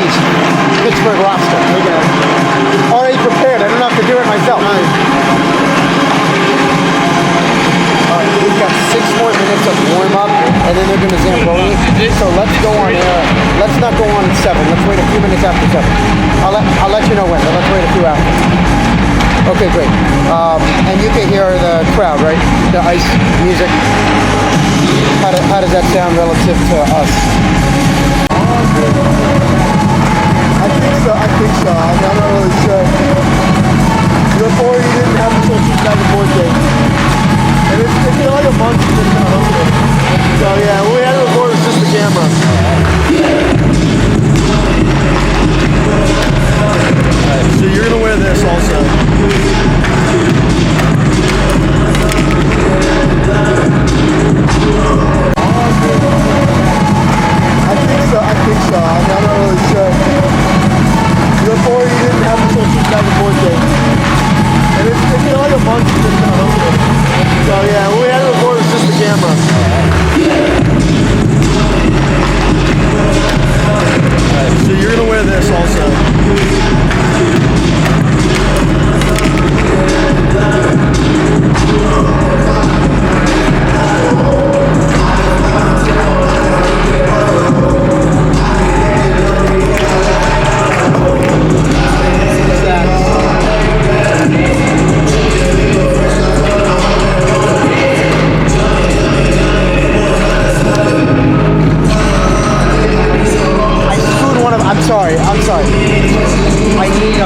these Pittsburgh lobster. Okay. Already prepared. I don't have to do it myself. Nice. Alright, we've got 6 more minutes of warm up, and then they're going to Zamboni. So let's go on air. Let's not go on at 7. Let's wait a few minutes after 7. I'll let you know when, but let's wait a few after. Okay, great. And you can hear the crowd, right? The ice music. How does that sound relative to us? I think so. I'm not really sure. Before you didn't have to touch this back and forth thing. And it's been like a month since it's been hosted. So yeah, what we had to record was just the camera. Alright, so you're gonna wear this also. I think so. I'm not really sure. Before you didn't have to touch this back and forth thing. And it's been like a month since it's been hosted. So yeah, what we had to record was just the camera. Alright, so you're gonna wear this also. I'm sorry. I need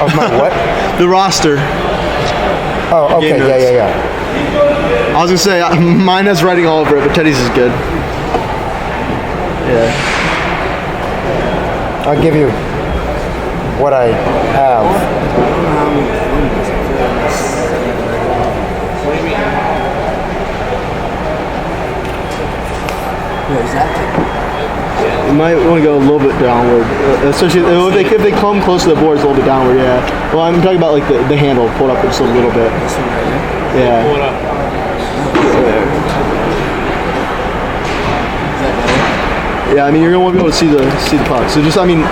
Of my what? The roster. Oh, okay. Game Yeah. I was gonna say mine has writing all over it, but Teddy's is good. Yeah. I'll give you what I have. You might want to go a little bit downward, especially if they come close to the boards, a little bit downward. Yeah. Well, I'm talking about like the handle. Pull it up just a little bit. Yeah. Pull it up. Yeah, I mean, you're gonna want to be able to see the puck. So just, I mean,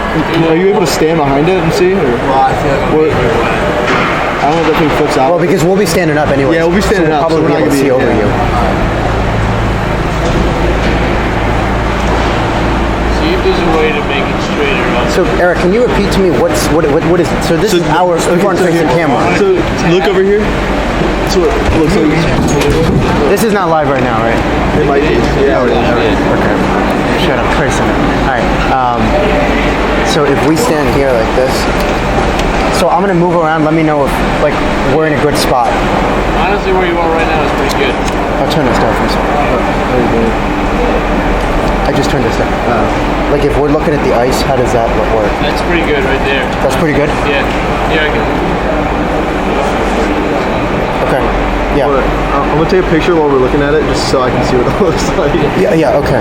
are you able to stand behind it and see? Or? Well, I feel like I don't know if that thing flips out. Well, because we'll be standing up anyway. Yeah, we'll be standing up. Probably So we're be not able to gonna see over you. see if there's a way to make it straighter up. So, Eric, can you repeat to me what is? So this is our front-facing camera. So look over here. So it looks like This is not live right now, right? it might be. Yeah. Okay. Shut up, cursing it. All right. So if we stand here like this, so I'm gonna move around. Let me know if like we're in a good spot. Honestly, where you are right now is pretty good. I'll turn this down for a second. I just turned this down. Like if we're looking at the ice, how does that work? That's pretty good right there. That's pretty good. Yeah. Yeah, I can. Okay. Yeah. I'm gonna take a picture while we're looking at it, just so I can see what it looks like. Yeah. Okay.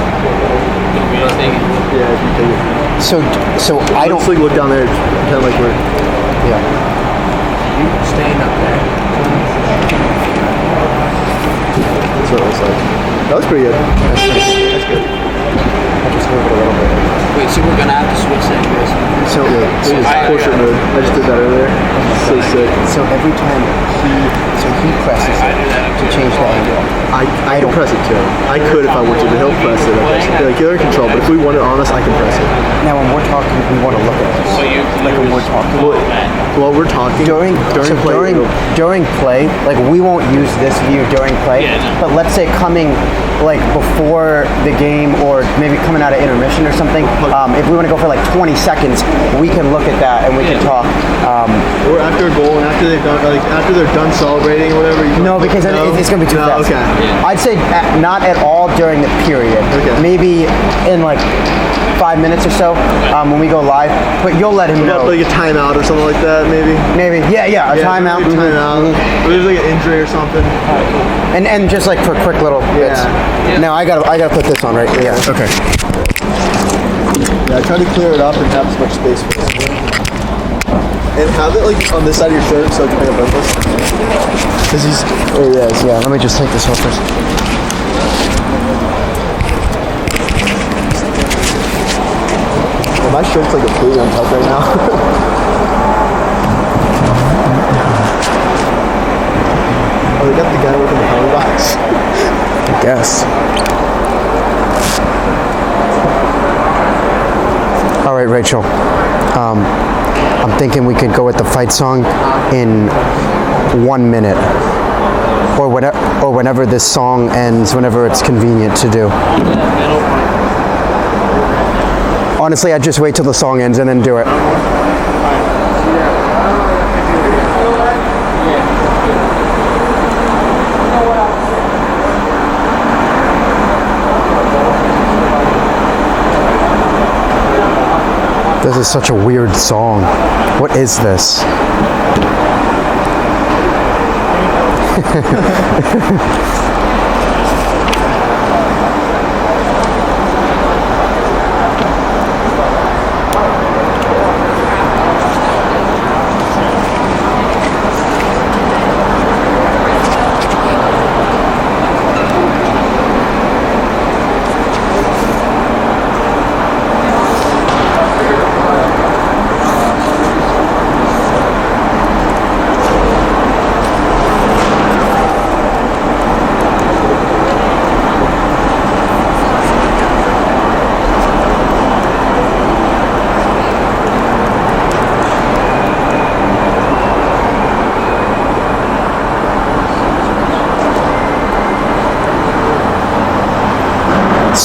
Yeah, take it. Yeah, if you take it. So I don't. Let's like look down there, pretend like we're. Yeah. You staying up there. That's what it looks like. That was pretty good. That's good. I just move it a little bit. Wait, so we're gonna have to switch that, Chris. So This is portrait mode. I just did that earlier. So sick. so every time he presses I do it that to change the angle. I can press it too. I could if I wanted to, but he'll press it. Like you're in control, but if we want it on us, I can press it. Now when we're talking, we want to look at this. So you Like when we're talking. While we're talking During play, like we won't use this view during play, Yeah, no. but let's say coming like before the game or maybe coming out of intermission or something, if we want to go for like 20 seconds, we can look at that and we can talk. or after a goal and after they've done, like after they're done celebrating or whatever. No, because then it's going to be too fast. Okay. I'd say not at all during the period. Okay. Maybe in like 5 minutes or so when we go live, but you'll let him know. Like a timeout or something like that, maybe. Maybe, yeah, a timeout. Maybe timeout. Or there's like an injury or something. And just like for quick little bits. Yeah. Now I gotta put this on right. Yeah. Okay. Yeah, try to clear it up and have as much space for it. And have it like on this side of your shirt so it can pick up this. Cause he's. Oh yes. Yeah. Let me just take this off first. My shirt's like completely untucked right now. Oh, they got the guy working the power box. I guess. All right, Rachel. I'm thinking we could go with the fight song in 1 minute, or whenever this song ends, whenever it's convenient to do. Honestly, I'd just wait till the song ends and then do it. This is such a weird song. What is this?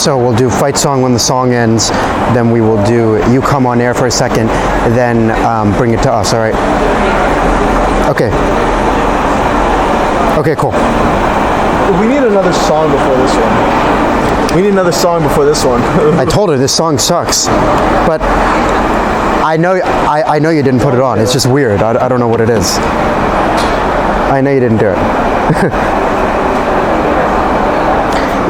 So we'll do fight song when the song ends. Then we will do you come on air for a second. Then bring it to us. All right. Okay. Okay. Cool. We need another song before this one. We need another song before this one. I told her this song sucks, but I know you didn't put it on. It's just weird. I don't know what it is. I know you didn't do it.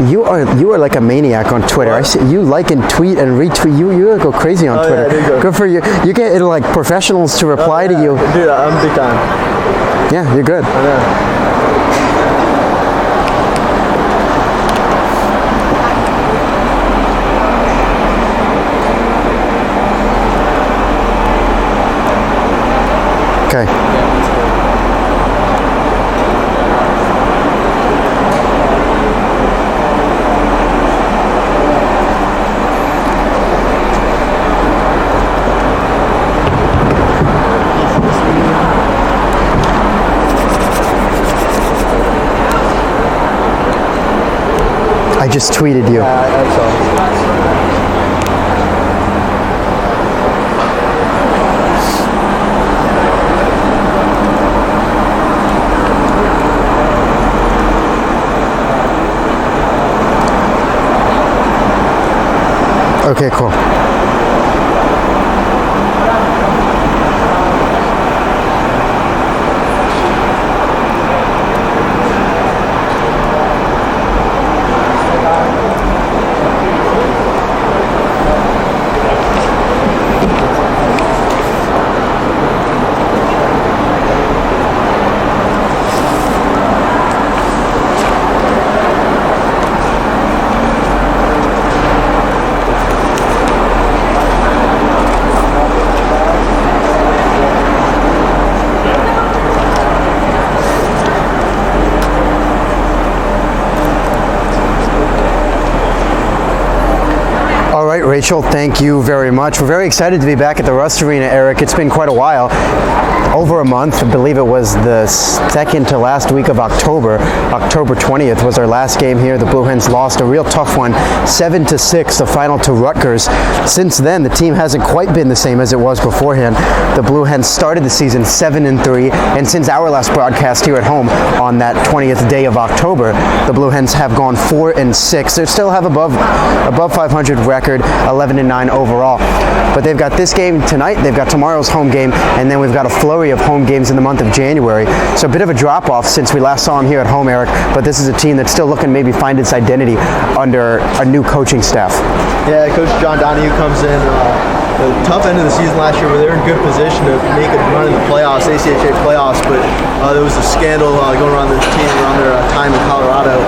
You are like a maniac on Twitter. What? I see you like and tweet and retweet. You go crazy on Twitter. Yeah, go. Good for you. You get like professionals to reply to you. Dude, I'm big time. Yeah, you're good. I know. Okay. I just tweeted you. That's all. Okay, cool. All right, Rachel, thank you very much. We're very excited to be back at the Rust Arena, Eric. It's been quite a while. Over a month. I believe it was the second to last week of October. October 20th was our last game here. The Blue Hens lost a real tough one, 7-6, the final to Rutgers. Since then, the team hasn't quite been the same as it was beforehand. The Blue Hens started the season 7-3, and since our last broadcast here at home on that 20th day of October, the Blue Hens have gone 4-6. They still have above 500 record, 11-9 overall. But they've got this game tonight, they've got tomorrow's home game, and then we've got a flurry of home games in the month of January. So a bit of a drop-off since we last saw him here at home, Eric, but this is a team that's still looking to maybe find its identity under a new coaching staff. Yeah, Coach John Donahue comes in. The tough end of the season last year where they were in good position to make a run in the playoffs, ACHA playoffs, but there was a scandal going around the team around their time in Colorado.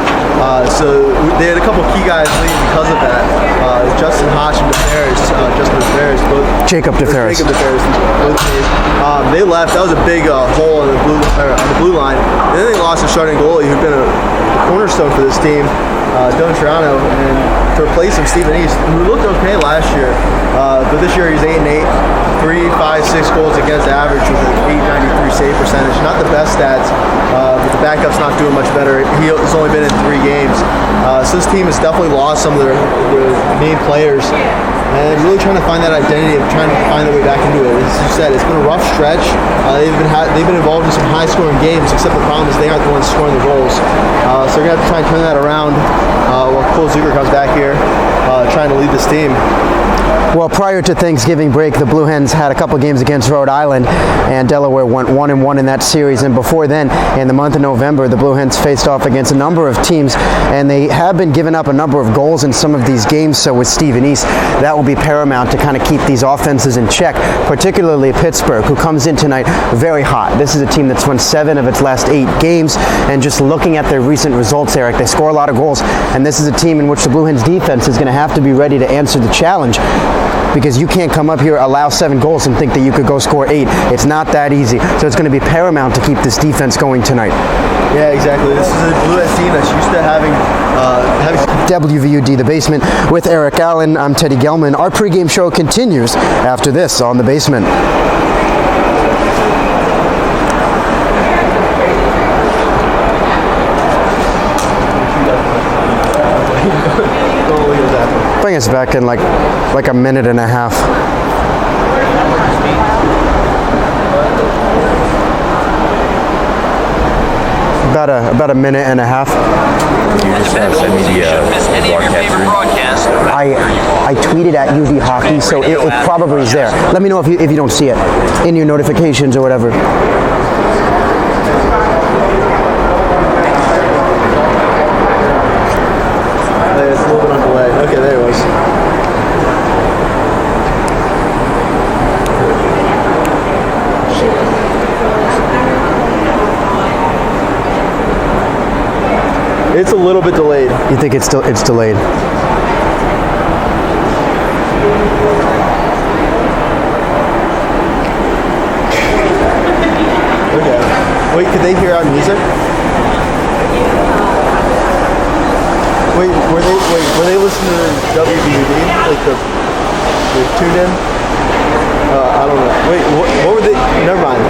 So they had a couple key guys leaving because of that. Justin Hodge and Justin DeFerris, both. Jacob DeFerris. Both names. They left. That was a big hole on the blue line. And then they lost a starting goalie who'd been a cornerstone for this team, Dylan Triano, and to replace him, Stephen East, who looked okay last year. But this year he's 8-8, 3, 5, 6 goals against average with an 893 save percentage. Not the best stats, but the backup's not doing much better. He's only been in 3 games. So this team has definitely lost some of their main players. And really trying to find that identity of trying to find their way back into it. As you said, it's been a rough stretch. They've been involved in some high-scoring games, except the problem is they aren't the ones scoring the goals. So they're going to have to try and turn that around while Cole Zucker comes back here trying to lead this team. Well, prior to Thanksgiving break, the Blue Hens had a couple games against Rhode Island, and Delaware went 1-1 in that series. And before then, in the month of November, the Blue Hens faced off against a number of teams, and they have been giving up a number of goals in some of these games. So with Stephen East, that will be paramount to kind of keep these offenses in check, particularly Pittsburgh, who comes in tonight very hot. This is a team that's won 7 of its last 8 games, and just looking at their recent results, Eric, they score a lot of goals, and this is a team in which the Blue Hens defense is going to have to be ready to answer the challenge, because you can't come up here, allow 7 goals, and think that you could go score 8. It's not that easy. So it's going to be paramount to keep this defense going tonight. Yeah, exactly. This is a Blue Hens team that's used to having WVUD The Basement with Eric Allen. I'm Teddy Gelman. Our pregame show continues after this on The Basement. Don't look at that. us back in like a minute and a half. About a minute and a half. I tweeted at UV Hockey, so it probably is there. Let me know if you don't see it in your notifications or whatever. It's a little bit on delay. Okay, there it was. It's a little bit delayed. You think it's delayed? Okay. Wait, could they hear our music? Wait, were they listening to WBUD? Like the tuned in? I don't know. Wait, what were they? Never mind.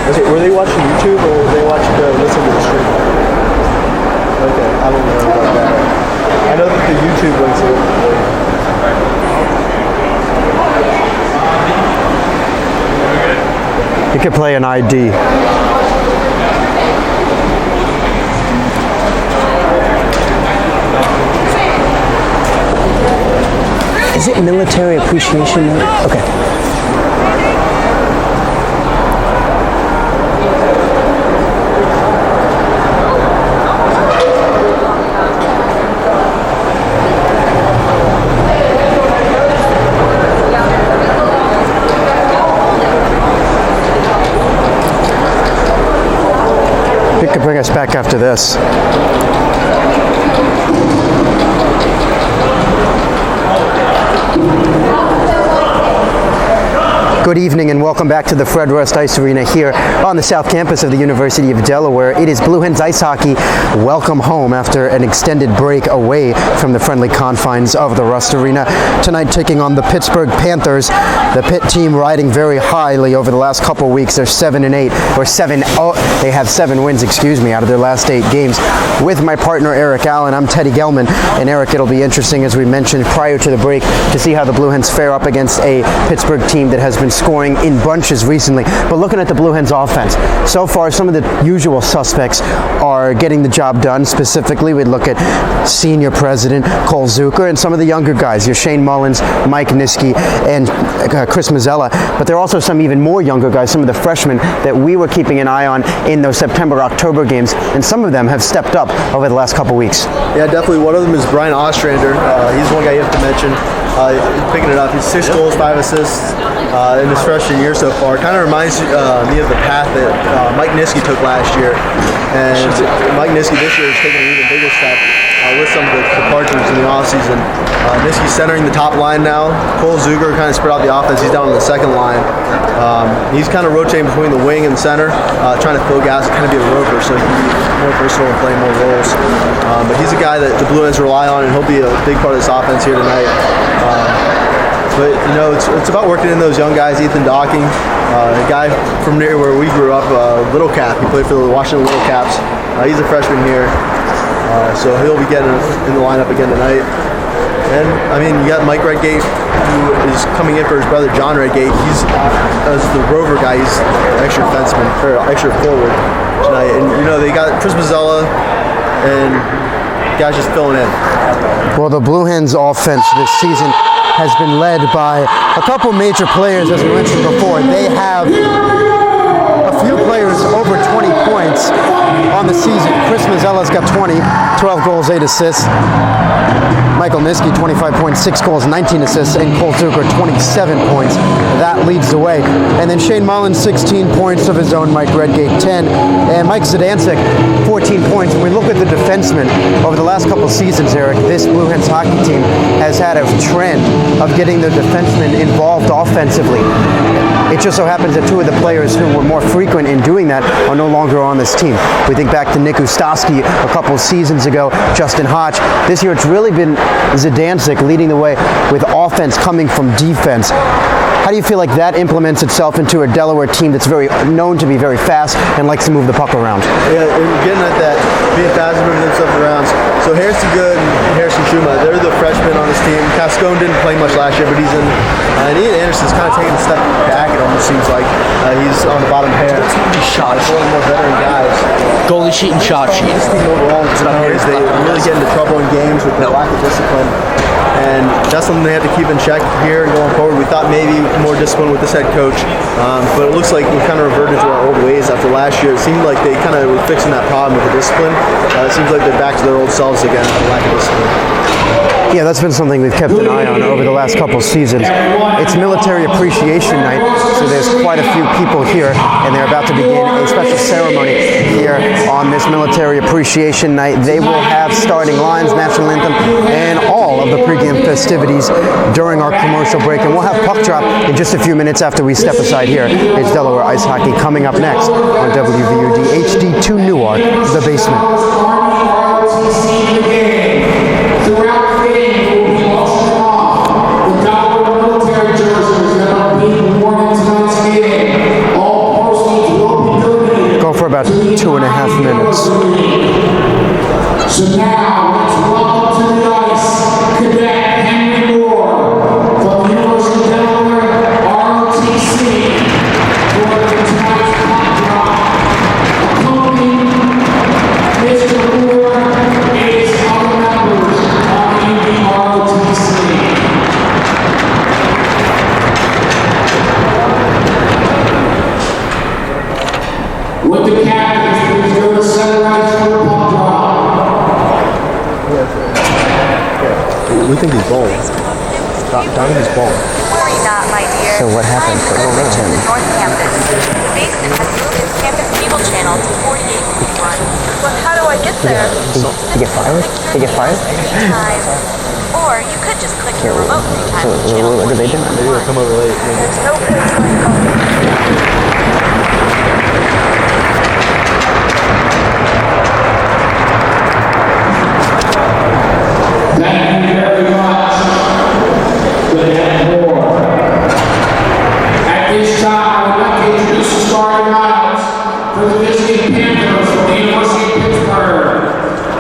Okay, were they watching YouTube or were they listening to the stream? Okay, I don't know about that. I know that the YouTube links are. You could play an ID. Is it military appreciation night? Okay. You could bring us back after this. Good evening and welcome back to the Fred Rust Ice Arena here on the South Campus of the University of Delaware. It is Blue Hens Ice Hockey. Welcome home after an extended break away from the friendly confines of the Rust Arena. Tonight taking on the Pittsburgh Panthers. The Pitt team riding very highly over the last couple weeks. They're 7-8 or 7-0. They have 7 wins, out of their last 8 games. With my partner Eric Allen, I'm Teddy Gelman. And Eric, it'll be interesting, as we mentioned prior to the break, to see how the Blue Hens fare up against a Pittsburgh team that has been scoring in bunches recently. But looking at the Blue Hens offense, so far some of the usual suspects are getting the job done. Specifically, we'd look at senior president Cole Zucker and some of the younger guys, your Shane Mullins, Mike Niski, and Chris Mazzella. But there are also some even more younger guys, some of the freshmen that we were keeping an eye on in those September-October games, and some of them have stepped up over the last couple weeks. Yeah, definitely. One of them is Brian Ostrander. He's one guy you have to mention. Picking it up, he's 6 goals, 5 assists in his freshman year so far. Kind of reminds me of the path that Mike Niski took last year. And Mike Niski this year is taking an even bigger step with some of the departures in the offseason. Niski's centering the top line now. Cole Zuger kind of spread out the offense. He's down on the second line. He's kind of rotating between the wing and center, trying to fill gas and kind of be a rover so he can be more versatile and play more roles. But he's a guy that the Blue Hens rely on, and he'll be a big part of this offense here tonight. But it's about working in those young guys. Ethan Docking, a guy from near where we grew up, Little Cap. He played for the Washington Little Caps. He's a freshman here, so he'll be getting in the lineup again tonight. And I mean, you got Mike Redgate, who is coming in for his brother John Redgate. He's as the rover guy. He's extra defenseman or extra forward tonight. And they got Chris Mazzella and guys just filling in. Well, the Blue Hens offense this season has been led by a couple major players, as we mentioned before. They have a few players over 20 points on the season. Chris Mazzella's got 20, 12 goals, 8 assists. Michael Niski, 25 points, 6 goals, 19 assists, and Cole Zucker, 27 points. That leads the way. And then Shane Mullins, 16 points of his own, Mike Redgate, 10. And Mike Zdancic, 14 points. When we look at the defensemen over the last couple seasons, Eric, this Blue Hens hockey team has had a trend of getting their defensemen involved offensively. It just so happens that 2 of the players who were more frequent in doing that are no longer on this team. We think back to Nick Ustaski a couple seasons ago, Justin Hodge. This year it's really been Zdancic leading the way with offense coming from defense. How do you feel like that implements itself into a Delaware team that's very known to be very fast and likes to move the puck around? Yeah, and getting at that, being fast and moving themselves around. So Harrison Good and Harrison Schuma, they're the freshmen on this team. Cascone didn't play much last year, but he's in. And Ian Anderson's kind of taking a step back, it almost seems like. He's on the bottom pair. Shot One of the more veteran guys. Goalie sheet and shot sheet. This team overall is they really get into trouble in games with the lack of discipline. And that's something they have to keep in check here and going forward. We thought maybe more discipline with this head coach, but it looks like we kind of reverted to our old ways after last year. It seemed like they kind of were fixing that problem with the discipline. It seems like they're back to their old selves again with the lack of discipline. Yeah, that's been something we've kept an eye on over the last couple seasons. It's Military Appreciation Night, so there's quite a few people here, and they're about to begin a special ceremony here on this Military Appreciation Night. They will have starting lines, national anthem, and all of the pregame festivities during our commercial break, and we'll have puck drop in just a few minutes after we step aside here. It's Delaware Ice Hockey coming up next on WVUD HD2 Newark, The Basement. Go for about 2.5 minutes. So now, let's welcome to the ice, Cadet Henry Moore from the University of Delaware, ROTC, for tonight's puck drop. Accompanying Mr. Moore is other members of the ROTC. With the captains, please go to center ice for the puck drop. We think he's bowling. Donovan's bowling. Worry not, my dear. So what happened for I'm him? to the North Campus. Basement has moved its campus cable channel to 4841. But how do I get there? He get fired? He get fired? Time. Or you could just click your remote 3 times to channel What did they do? 4841. Come over late. There's no place like home. Thank you very much, Cadet Moore. At this time, I would like to introduce the starting lineups for the visiting Panthers from the University of Pittsburgh.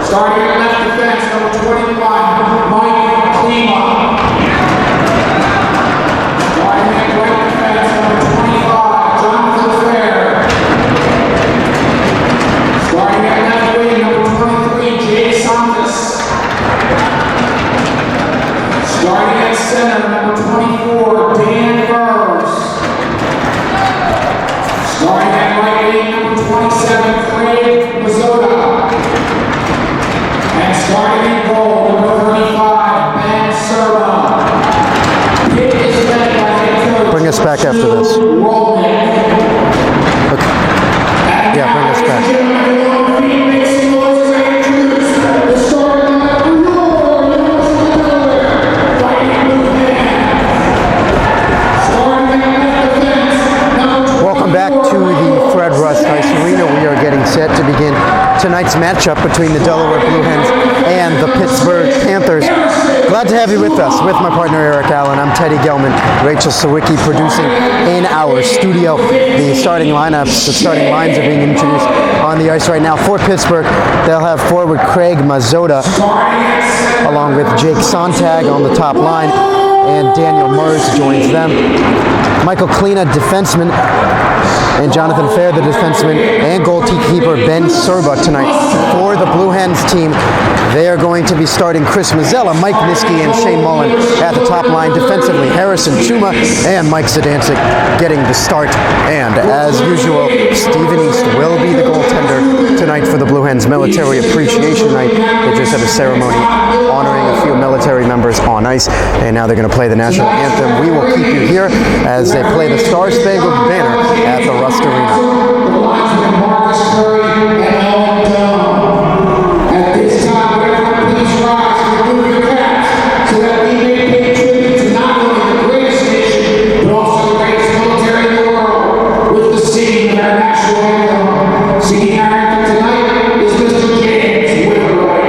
Starting at left defense, number 21, Mike Klima. Starting at right defense, number 25, Jonathan Fair. Starting at left wing, number 23, Jay Santos. Starting at center, number 24, Dan Burrs. Starting at right wing, number 27, Craig Mazzota. And starting in goal, number 35, Ben Serba. Pitt is led by head coach. Bring us back after this. Roman. Yeah, bring us back. Welcome back to the Fred Rust Ice Arena. We are getting set to begin tonight's matchup between the Delaware Blue Hens and the Pittsburgh Panthers. Glad to have you with us. With my partner Eric Allen, I'm Teddy Gelman, Rachel Sawicki producing in our studio. The starting lineups, the starting lines are being introduced on the ice right now. For Pittsburgh, they'll have forward Craig Mazzota along with Jake Sontag on the top line, and Daniel Murs joins them. Michael Klina, defenseman, and Jonathan Fair, the defenseman, and goalkeeper Ben Serba tonight. For the Blue Hens team, they are going to be starting Chris Mazzella, Mike Niski, and Shane Mullen at the top line. Defensively, Harrison Chuma and Mike Zadancic getting the start. And as usual, Stephen East will be the goaltender tonight for the Blue Hens Military Appreciation Night. They just had a ceremony honoring a few military members on ice, and now they're going to play the national anthem. We will keep you here as they play the Star Spangled Banner at the Rust Arena. The lines of Marcus Curry and Ellen Dunn. At this time, everyone please rise and remove your caps so that we may pay tribute to not only the greatest nation, but also the greatest military in the world with the singing of our national anthem. Singing our anthem tonight is Mr. James Whitworth.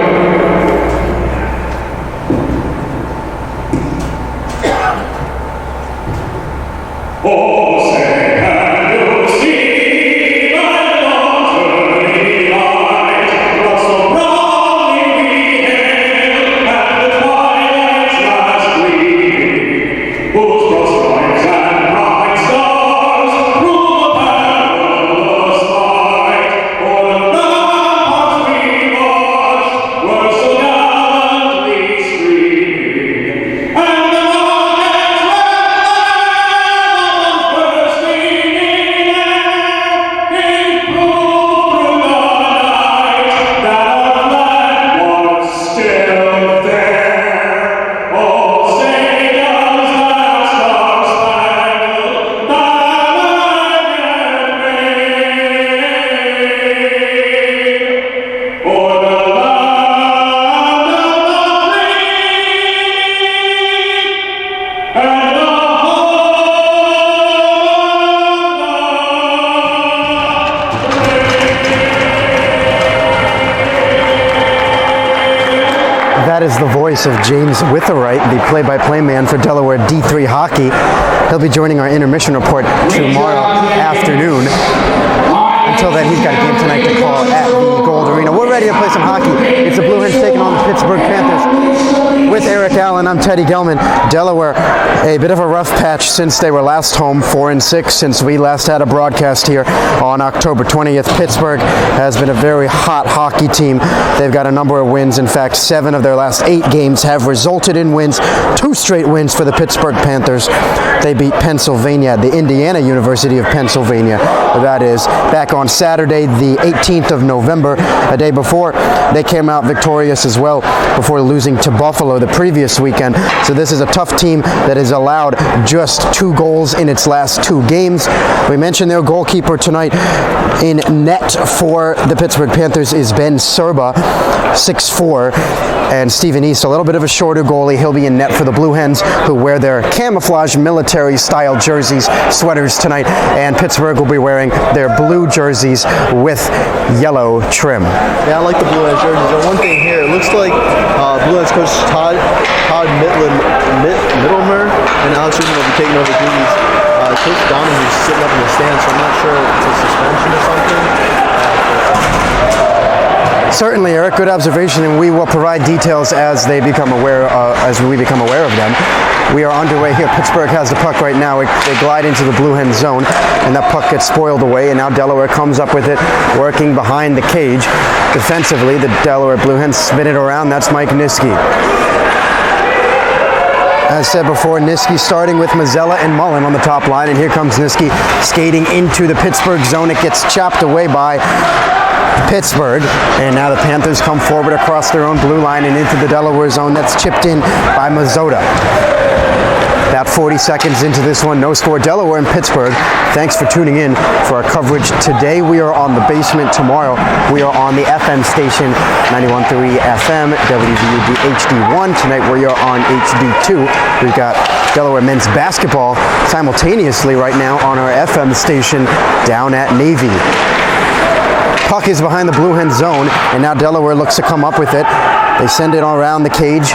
That is the voice of James Witherite, the play-by-play man for Delaware D3 Hockey. He'll be joining our intermission report tomorrow afternoon. Until then, he's got a game tonight to call at the Gold Arena. We're ready to play some hockey. It's the Blue Hens taking on the Pittsburgh Panthers. With Eric Allen, I'm Teddy Gelman. Delaware, a bit of a rough patch since they were last home, 4-6 since we last had a broadcast here on October 20th. Pittsburgh has been a very hot hockey team. They've got a number of wins. In fact, 7 of their last 8 games have resulted in wins. 2 straight wins for the Pittsburgh Panthers. They beat Pennsylvania, the Indiana University of Pennsylvania, that is, back on Saturday, the 18th of November. A day before, they came out victorious as well before losing to Buffalo the previous weekend. So this is a tough team that has allowed just 2 goals in its last 2 games. We mentioned their goalkeeper tonight in net for the Pittsburgh Panthers is Ben Serba, 6'4", and Stephen East, a little bit of a shorter goalie. He'll be in net for the Blue Hens, who wear their camouflage military-style jerseys, sweaters tonight, and Pittsburgh will be wearing their blue jerseys with yellow trim. Yeah, I like the Blue Hens jerseys. And one thing here, it looks like Blue Hens coach Todd Middlemer and Alex Rubin will be taking over duties. Coach Donahue's sitting up in the stands, so I'm not sure if it's a suspension or something. Certainly, Eric, good observation, and we will provide details as they become aware, as we become aware of them. We are underway here. Pittsburgh has the puck right now. They glide into the Blue Hen zone, and that puck gets spoiled away, and now Delaware comes up with it, working behind the cage. Defensively, the Delaware Blue Hens spin it around. That's Mike Niski. As said before, Niski starting with Mazzella and Mullen on the top line, and here comes Niski skating into the Pittsburgh zone. It gets chopped away by Pittsburgh, and now the Panthers come forward across their own blue line and into the Delaware zone. That's chipped in by Mazzota. About 40 seconds into this one, no score. Delaware and Pittsburgh. Thanks for tuning in for our coverage today. We are on the basement. Tomorrow we are on the FM station 91.3 FM, WVUD HD1. Tonight we are on HD2. We've got Delaware men's basketball simultaneously right now on our FM station down at Navy. Puck is behind the Blue Hen zone, and now Delaware looks to come up with it. They send it around the cage,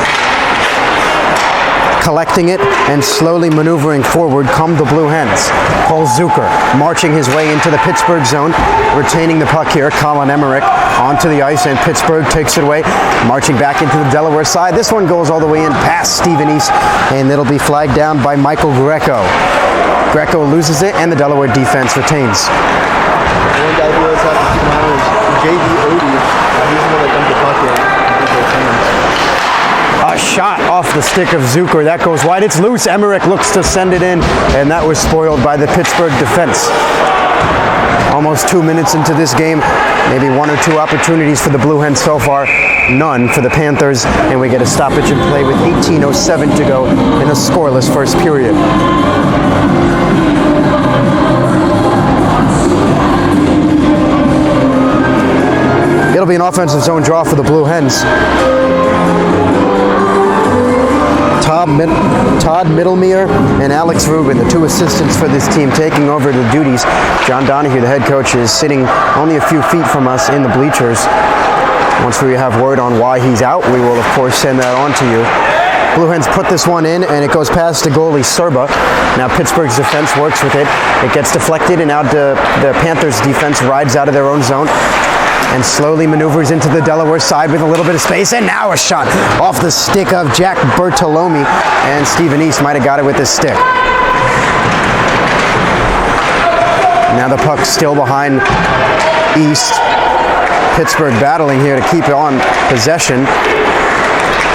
collecting it and slowly maneuvering forward come the Blue Hens. Paul Zucker marching his way into the Pittsburgh zone, retaining the puck here. Colin Emmerich onto the ice, and Pittsburgh takes it away, marching back into the Delaware side. This one goes all the way in past Stephen East, and it'll be flagged down by Michael Greco. Greco loses it, and the Delaware defense retains. One guy who has had to keep an eye on is J.D. Odie. He's the one that dumped the puck in. A shot off the stick of Zucker. That goes wide. It's loose. Emmerich looks to send it in, and that was spoiled by the Pittsburgh defense. Almost 2 minutes into this game. Maybe 1 or 2 opportunities for the Blue Hens so far. None for the Panthers, and we get a stoppage in play with 18:07 to go in a scoreless first period. It'll be an offensive zone draw for the Blue Hens. Todd Middlemere and Alex Rubin, the 2 assistants for this team, taking over the duties. John Donahue, the head coach, is sitting only a few feet from us in the bleachers. Once we have word on why he's out, we will, of course, send that on to you. Blue Hens put this one in, and it goes past the goalie, Serba. Now Pittsburgh's defense works with it. It gets deflected, and now the Panthers' defense rides out of their own zone and slowly maneuvers into the Delaware side with a little bit of space, and now a shot off the stick of Jack Bertolome, and Stephen East might have got it with his stick. Now the puck's still behind East. Pittsburgh battling here to keep it on possession.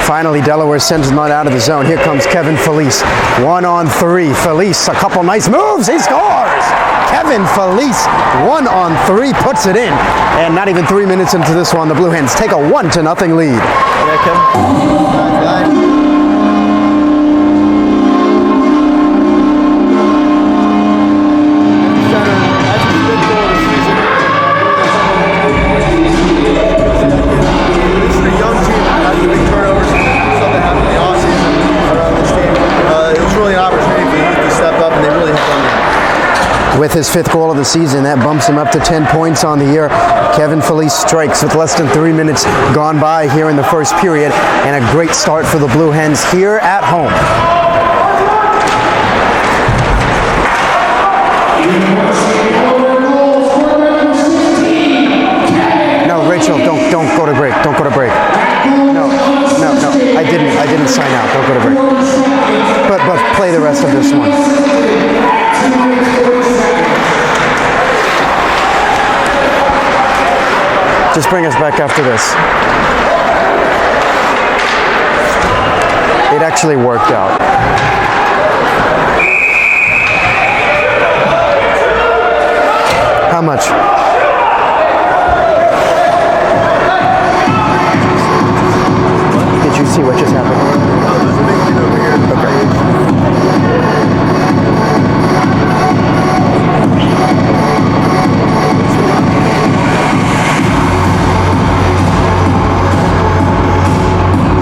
Finally, Delaware sends it out of the zone. Here comes Kevin Felice. 1-on-3. Felice, a couple nice moves. He scores! Kevin Felice, 1-on-3, puts it in. And not even 3 minutes into this one, the Blue Hens take a 1-0 lead. Yeah, Kevin. With his 5th goal of the season, that bumps him up to 10 points on the year. Kevin Felice strikes with less than 3 minutes gone by here in the first period, and a great start for the Blue Hens here at home. No, Rachel, don't go to break. Don't go to break. No. I didn't sign out. Don't go to break. But play the rest of this one. Just bring us back after this. It actually worked out. How much? Did you see what just happened?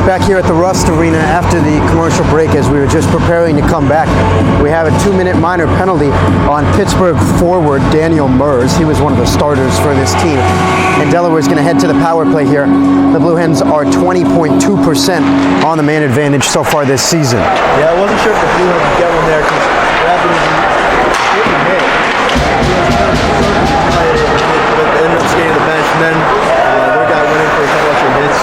Back here at the Rust Arena after the commercial break, as we were just preparing to come back, we have a 2-minute minor penalty on Pittsburgh forward Daniel Mers. He was one of the starters for this team. And Delaware's going to head to the power play here. The Blue Hens are 20.2% on the man advantage so far this season. Yeah, I wasn't sure if the Blue Hens would get one there because Rapids didn't hit. But they ended up skating to the bench, and then their guy went in for a couple extra hits.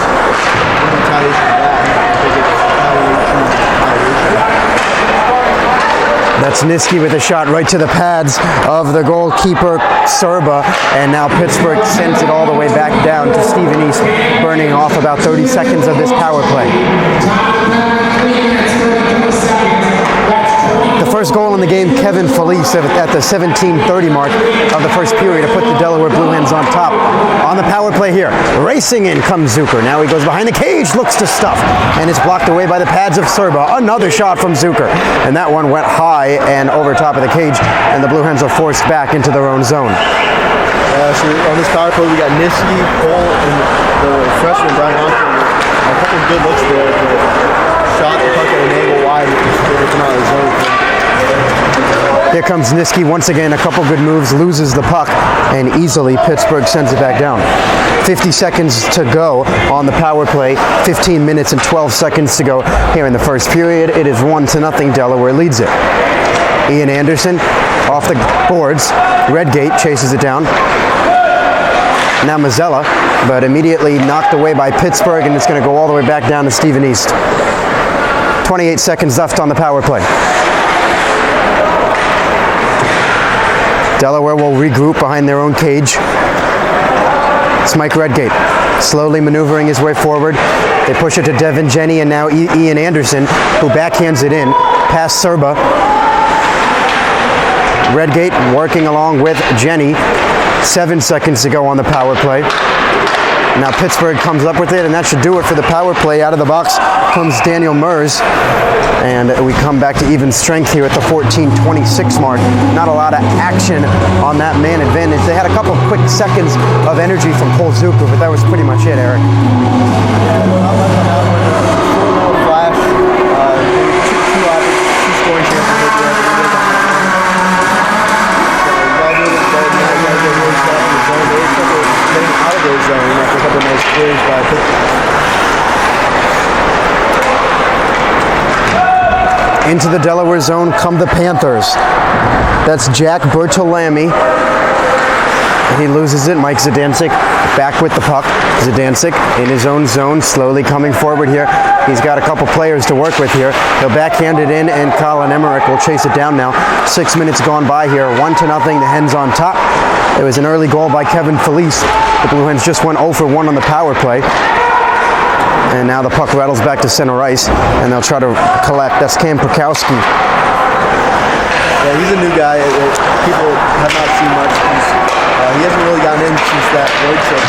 That's Niski with a shot right to the pads of the goalkeeper, Serba, and now Pittsburgh sends it all the way back down to Stephen East, burning off about 30 seconds of this power play. The first goal in the game, Kevin Felice at the 17:30 mark of the first period to put the Delaware Blue Hens on top. On the power play here, racing in comes Zucker. Now he goes behind the cage, looks to stuff, and it's blocked away by the pads of Serba. Another shot from Zucker, and that one went high and over top of the cage, and the Blue Hens are forced back into their own zone. So on this power play, we got Niski, Cole, and the freshman Brian Hoffman. A couple of good looks there. Shot the puck at an angle wide, and come out of the zone. Here comes Niski once again, a couple good moves, loses the puck, and easily Pittsburgh sends it back down. 50 seconds to go on the power play, 15 minutes and 12 seconds to go here in the first period. It is 1-0, Delaware leads it. Ian Anderson off the boards, Redgate chases it down. Now Mazzella, but immediately knocked away by Pittsburgh, and it's going to go all the way back down to Stephen East. 28 seconds left on the power play. Delaware will regroup behind their own cage. It's Mike Redgate slowly maneuvering his way forward. They push it to Devin Jenny and now Ian Anderson, who backhands it in past Serba. Redgate working along with Jenny. 7 seconds to go on the power play. Now Pittsburgh comes up with it, and that should do it for the power play. Out of the box comes Daniel Mers, and we come back to even strength here at the 14:26 mark. Not a lot of action on that man advantage. They had a couple quick seconds of energy from Cole Zucker, but that was pretty much it, Eric. Flash, two scoring chances. Getting out of their zone after a couple of nice clears by Pittsburgh. Into the Delaware zone come the Panthers. That's Jack Bertolami. He loses it. Mike Zdancic back with the puck. Zdancic in his own zone, slowly coming forward here. He's got a couple players to work with here. He'll backhand it in, and Colin Emmerich will chase it down now. 6 minutes gone by here. 1-0. The Hens on top. It was an early goal by Kevin Felice. The Blue Hens just went 0 for 1 on the power play. And now the puck rattles back to center ice, and they'll try to collect. That's Cam Prokowski. Yeah, he's a new guy. People have not seen much. He hasn't really gotten in since that road trip.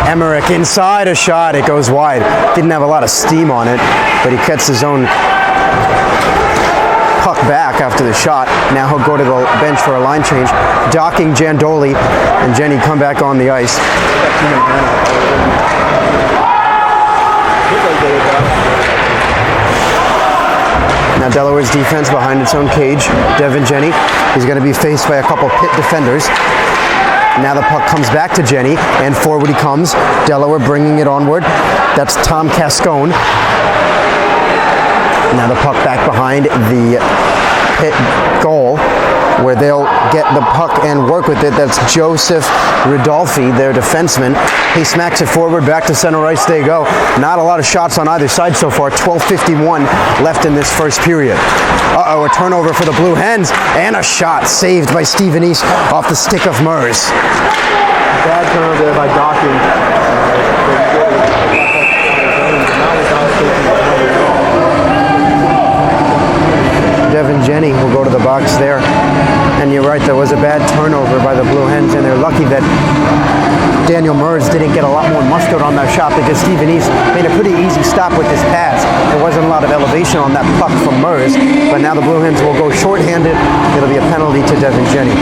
Emmerich inside a shot. It goes wide. Didn't have a lot of steam on it, but he cuts his own puck back after the shot. Now he'll go to the bench for a line change. Docking Jandoli and Jenny come back on the ice. Now Delaware's defense behind its own cage. Devin Jenny, he's going to be faced by a couple Pitt defenders. Now the puck comes back to Jenny, and forward he comes. Delaware bringing it onward. That's Tom Cascone. Now the puck back behind the Pitt goal, where they'll get the puck and work with it. That's Joseph Ridolfi, their defenseman. He smacks it forward, back to center ice they go. Not a lot of shots on either side so far. 12:51 left in this first period. A turnover for the Blue Hens, and a shot saved by Stephen East off the stick of Mers. Bad turnover there by Dawkins. Devin Jenny will go to the box there. And you're right, there was a bad turnover by the Blue Hens, and they're lucky that Daniel Mers didn't get a lot more mustard on that shot, because Stephen East made a pretty easy stop with this pass. There wasn't a lot of elevation on that puck from Mers, but now the Blue Hens will go shorthanded. It'll be a penalty to Devin Jenny.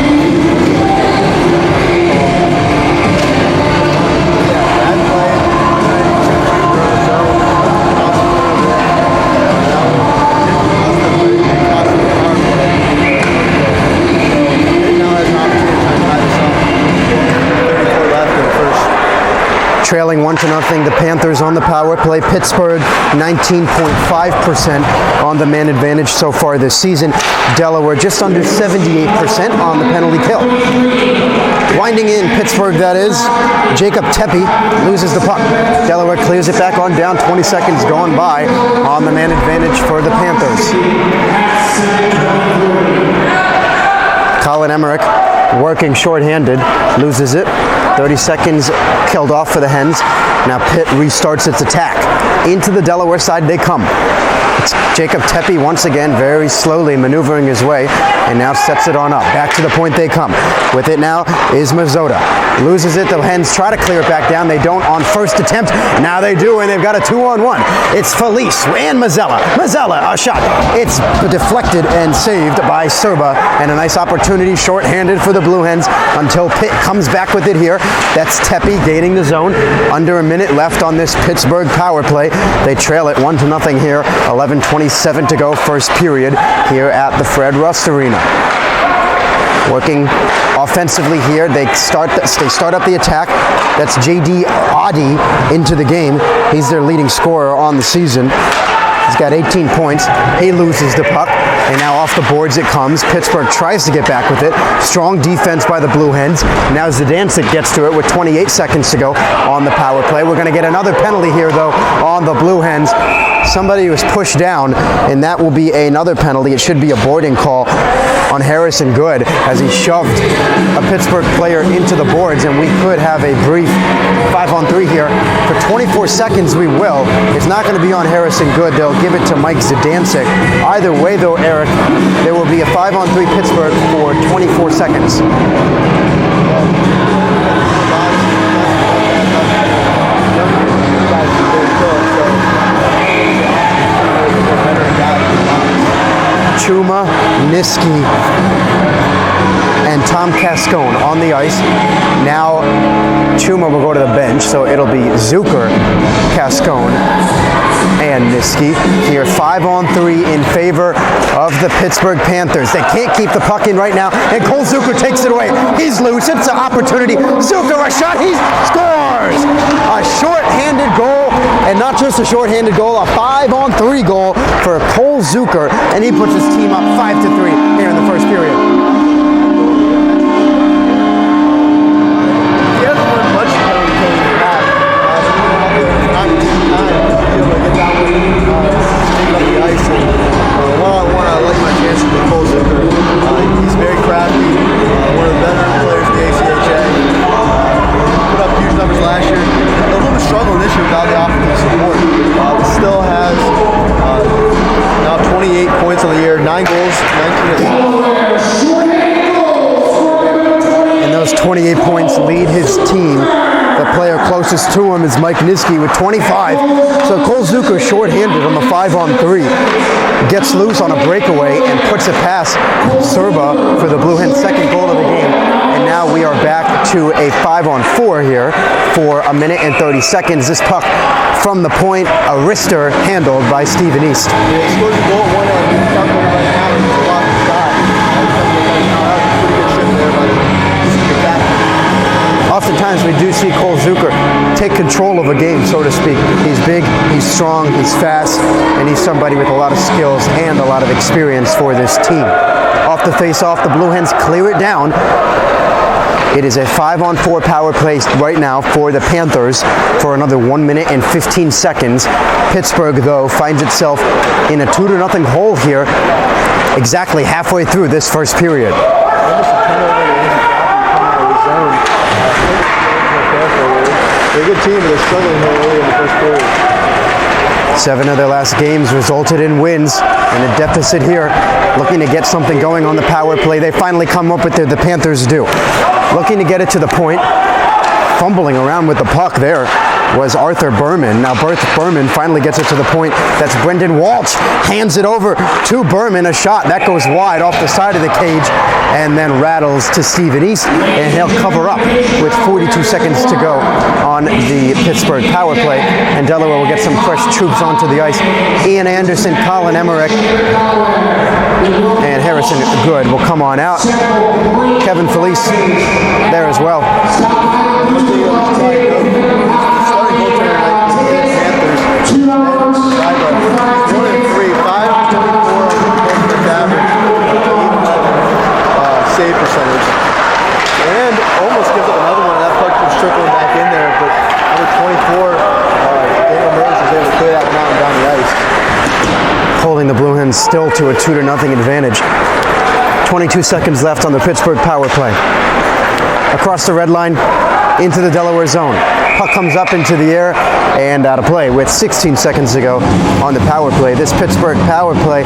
Trailing 1-0, the Panthers on the power play. Pittsburgh 19.5% on the man advantage so far this season. Delaware just under 78% on the penalty kill. Winding in Pittsburgh, that is. Jacob Tepe loses the puck. Delaware clears it back on down. 20 seconds going by on the man advantage for the Panthers. Colin Emmerich working shorthanded, loses it. 30 seconds killed off for the Hens. Now Pitt restarts its attack. Into the Delaware side they come. It's Jacob Tepe once again, very slowly maneuvering his way, and now sets it on up. Back to the point they come. With it now is Mazzota. Loses it. The Hens try to clear it back down. They don't on first attempt. Now they do, and they've got a 2-on-1. It's Felice and Mazzella. Mazzella, a shot. It's deflected and saved by Serba, and a nice opportunity short-handed for the Blue Hens until Pitt comes back with it here. That's Tepe gaining the zone. Under a minute left on this Pittsburgh power play. They trail it 1-0 here. 11:27 to go, first period here at the Fred Rust Arena. Working offensively here, they start up the attack. That's J.D. Audi into the game. He's their leading scorer on the season. He's got 18 points. He loses the puck, and now off the boards it comes. Pittsburgh tries to get back with it. Strong defense by the Blue Hens. Now Zdancic gets to it with 28 seconds to go on the power play. We're going to get another penalty here, though, on the Blue Hens. Somebody was pushed down, and that will be another penalty. It should be a boarding call on Harrison Good as he shoved a Pittsburgh player into the boards, and we could have a brief 5-on-3 here. For 24 seconds we will. It's not going to be on Harrison Good. They'll give it to Mike Zdancic. Either way, though, Eric, there will be a 5-on-3 Pittsburgh for 24 seconds. Chuma, Niski, and Tom Cascone on the ice. Now Chuma will go to the bench, so it'll be Zucker, Cascone, and Niski. Here 5-on-3 in favor of the Pittsburgh Panthers. They can't keep the puck in right now, and Cole Zucker takes it away. He's loose. It's an opportunity. Zucker, a shot. He scores! A short-handed goal, and not just a short-handed goal, a 5-on-3 goal for Cole Zucker, and he puts his team up 5-3 here in the first period. He's very crafty, one of the better players in the ACHA. Put up huge numbers last year. A little bit of struggle this year without the offensive support. But still has now 28 points on the year, 9 goals, 19 assists. And those 28 points lead his team. The player closest to him is Mike Niski with 25. So Cole Zucker short-handed on the 5-on-3. Gets loose on a breakaway and puts it past Serba for the Blue Hens' second goal of the game. And now we are back to a 5-on-4 here for a minute and 30 seconds. This puck from the point, a wrister handled by Stephen East. He scored the goal at one end. He's right now. He's a lot of shot. Pretty good shift there, but oftentimes we do see Cole Zucker take control of a game, so to speak. He's big, he's strong, he's fast, and he's somebody with a lot of skills and a lot of experience for this team. Off the face-off, the Blue Hens clear it down. It is a 5-on-4 power play right now for the Panthers for another 1 minute and 15 seconds. Pittsburgh, though, finds itself in a 2-0 hole here exactly halfway through this first period. They're a good team, but they're struggling here early in the first period. 7 of their last games resulted in wins, and a deficit here, looking to get something going on the power play. They finally come up with it, the Panthers do. Looking to get it to the point, fumbling around with the puck there was Arthur Berman. Now Berman finally gets it to the point. That's Brendan Walsh. Hands it over to Berman. A shot that goes wide off the side of the cage and then rattles to Stephen East, and he'll cover up with 42 seconds to go on the Pittsburgh power play. And Delaware will get some fresh troops onto the ice. Ian Anderson, Colin Emmerich, and Harrison Good will come on out. Kevin Felice there as well. Save percentage, and almost gives up another one. That puck was trickling back in there, but number 24, Daniel Murray was able to clear that one out and down the ice. Holding the Blue Hens still to a 2-0 advantage. 22 seconds left on the Pittsburgh power play. Across the red line into the Delaware zone. Puck comes up into the air and out of play with 16 seconds to go on the power play. This Pittsburgh power play,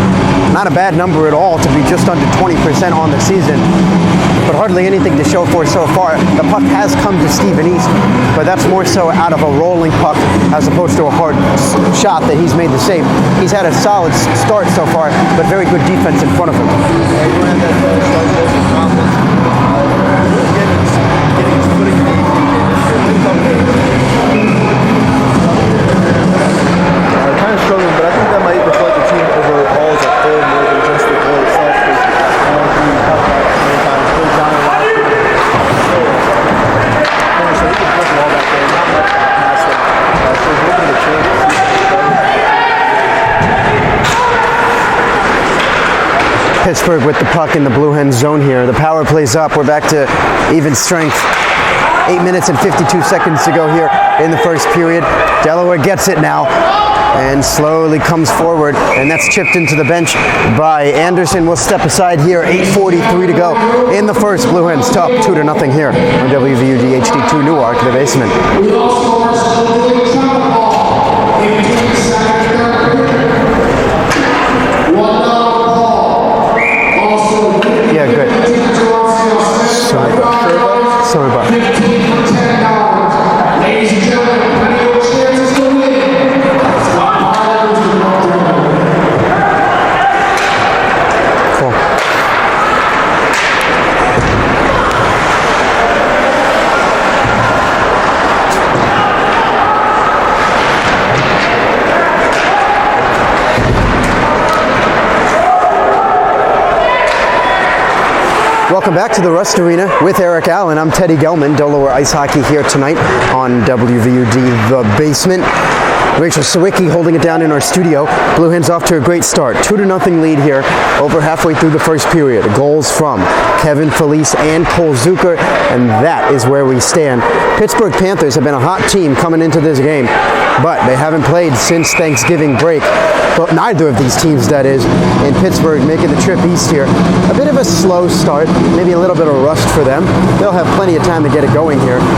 not a bad number at all to be just under 20% on the season, but hardly anything to show for so far. The puck has come to Stephen East, but that's more so out of a rolling puck as opposed to a hard shot that he's made the save. He's had a solid start so far, but very good defense in front of him. Kind of struggling, but I think that might reflect the team overall as a whole more than just the goal itself. Because we talked about it many times. Really down the line. So we can flip all that there. Not much past that. So we're looking at a chance to see. Pittsburgh with the puck in the Blue Hens zone here. The power plays up. We're back to even strength. 8 minutes and 52 seconds to go here in the first period. Delaware gets it now and slowly comes forward, and that's chipped into the bench by Anderson. Will step aside here. 8:43 to go in the first. Blue Hens top 2-0 here on WVUD HD2 Newark, the basement. Yeah, good. Sorry about it. Ladies and gentlemen, plenty of chances to win. Cool. Welcome back to the Rust Arena with Eric Allen. I'm Teddy Gelman, Delaware Ice Hockey here tonight on WVUD The Basement. Rachel Sawicki holding it down in our studio. Blue Hens off to a great start. 2-0 lead here over halfway through the first period. Goals from Kevin Felice and Cole Zucker, and that is where we stand. Pittsburgh Panthers have been a hot team coming into this game, but they haven't played since Thanksgiving break. But neither of these teams, that is, in Pittsburgh making the trip east here. A bit of a slow start, maybe a little bit of rust for them. They'll have plenty of time to get it going here. I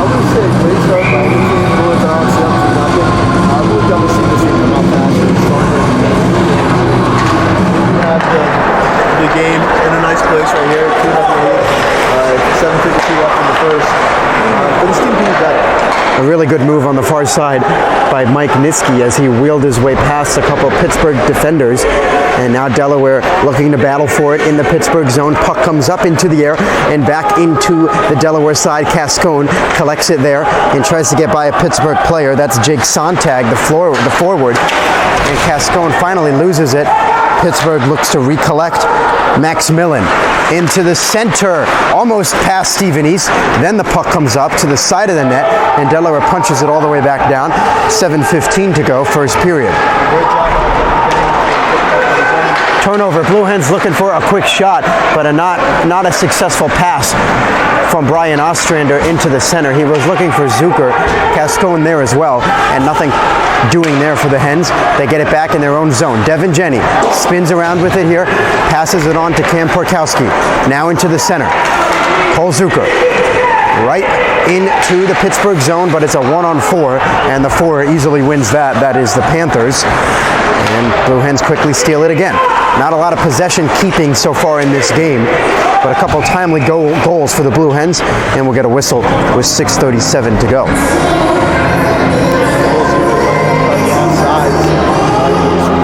would say great start by any team. Bullets are on 7-0. We've done the same thing come out faster and stronger. We have the game in a nice place right here. 2-0 lead. 7:52 left in the first. But this team can be better. A really good move on the far side by Mike Niski as he wheeled his way past a couple of Pittsburgh defenders. And now Delaware looking to battle for it in the Pittsburgh zone. Puck comes up into the air and back into the Delaware side. Cascone collects it there and tries to get by a Pittsburgh player. That's Jake Sontag, the forward. And Cascone finally loses it. Pittsburgh looks to recollect. Max Millen into the center, almost past Stephen East. Then the puck comes up to the side of the net, and Delaware punches it all the way back down. 7:15 to go, first period. Turnover. Blue Hens looking for a quick shot, but not a successful pass from Brian Ostrander into the center. He was looking for Zucker. Cascone there as well, and nothing doing there for the Hens. They get it back in their own zone. Devin Jenny spins around with it here, passes it on to Cam Porkowski. Now into the center. Cole Zucker. Right into the Pittsburgh zone, but it's a 1-on-4, and the 4 easily wins that. That is the Panthers. And Blue Hens quickly steal it again. Not a lot of possession keeping so far in this game, but a couple timely goals for the Blue Hens, and we'll get a whistle with 6:37 to go.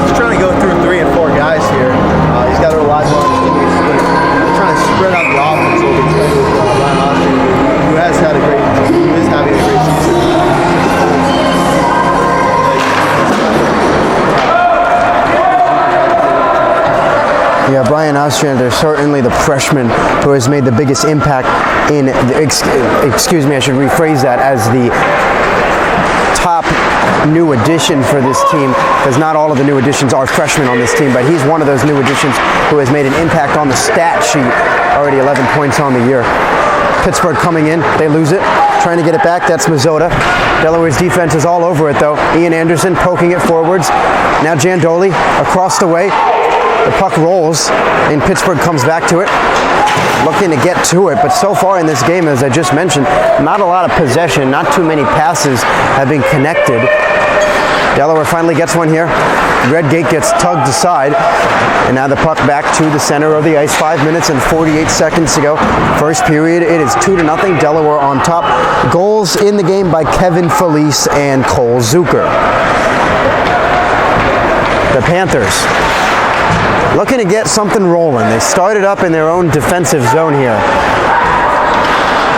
He's trying to go through 3 and 4 guys here. He's got to rely on his teammates. He's trying to spread out the offense a little bit, especially with Ryan Austin, who is having a great season. Yeah, Brian Ostrander, certainly the freshman who has made the biggest impact in, excuse me, I should rephrase that, as the top new addition for this team, because not all of the new additions are freshmen on this team, but he's one of those new additions who has made an impact on the stat sheet. Already 11 points on the year. Pittsburgh coming in, they lose it, trying to get it back, that's Mazzotta. Delaware's defense is all over it though. Ian Anderson poking it forwards. Now Jandoli across the way. The puck rolls, and Pittsburgh comes back to it, looking to get to it, but so far in this game, as I just mentioned, not a lot of possession, not too many passes have been connected. Delaware finally gets one here. Redgate gets tugged aside, and now the puck back to the center of the ice. 5 minutes and 48 seconds to go. First period, it is 2-0, Delaware on top. Goals in the game by Kevin Felice and Cole Zucker. The Panthers looking to get something rolling. They started up in their own defensive zone here.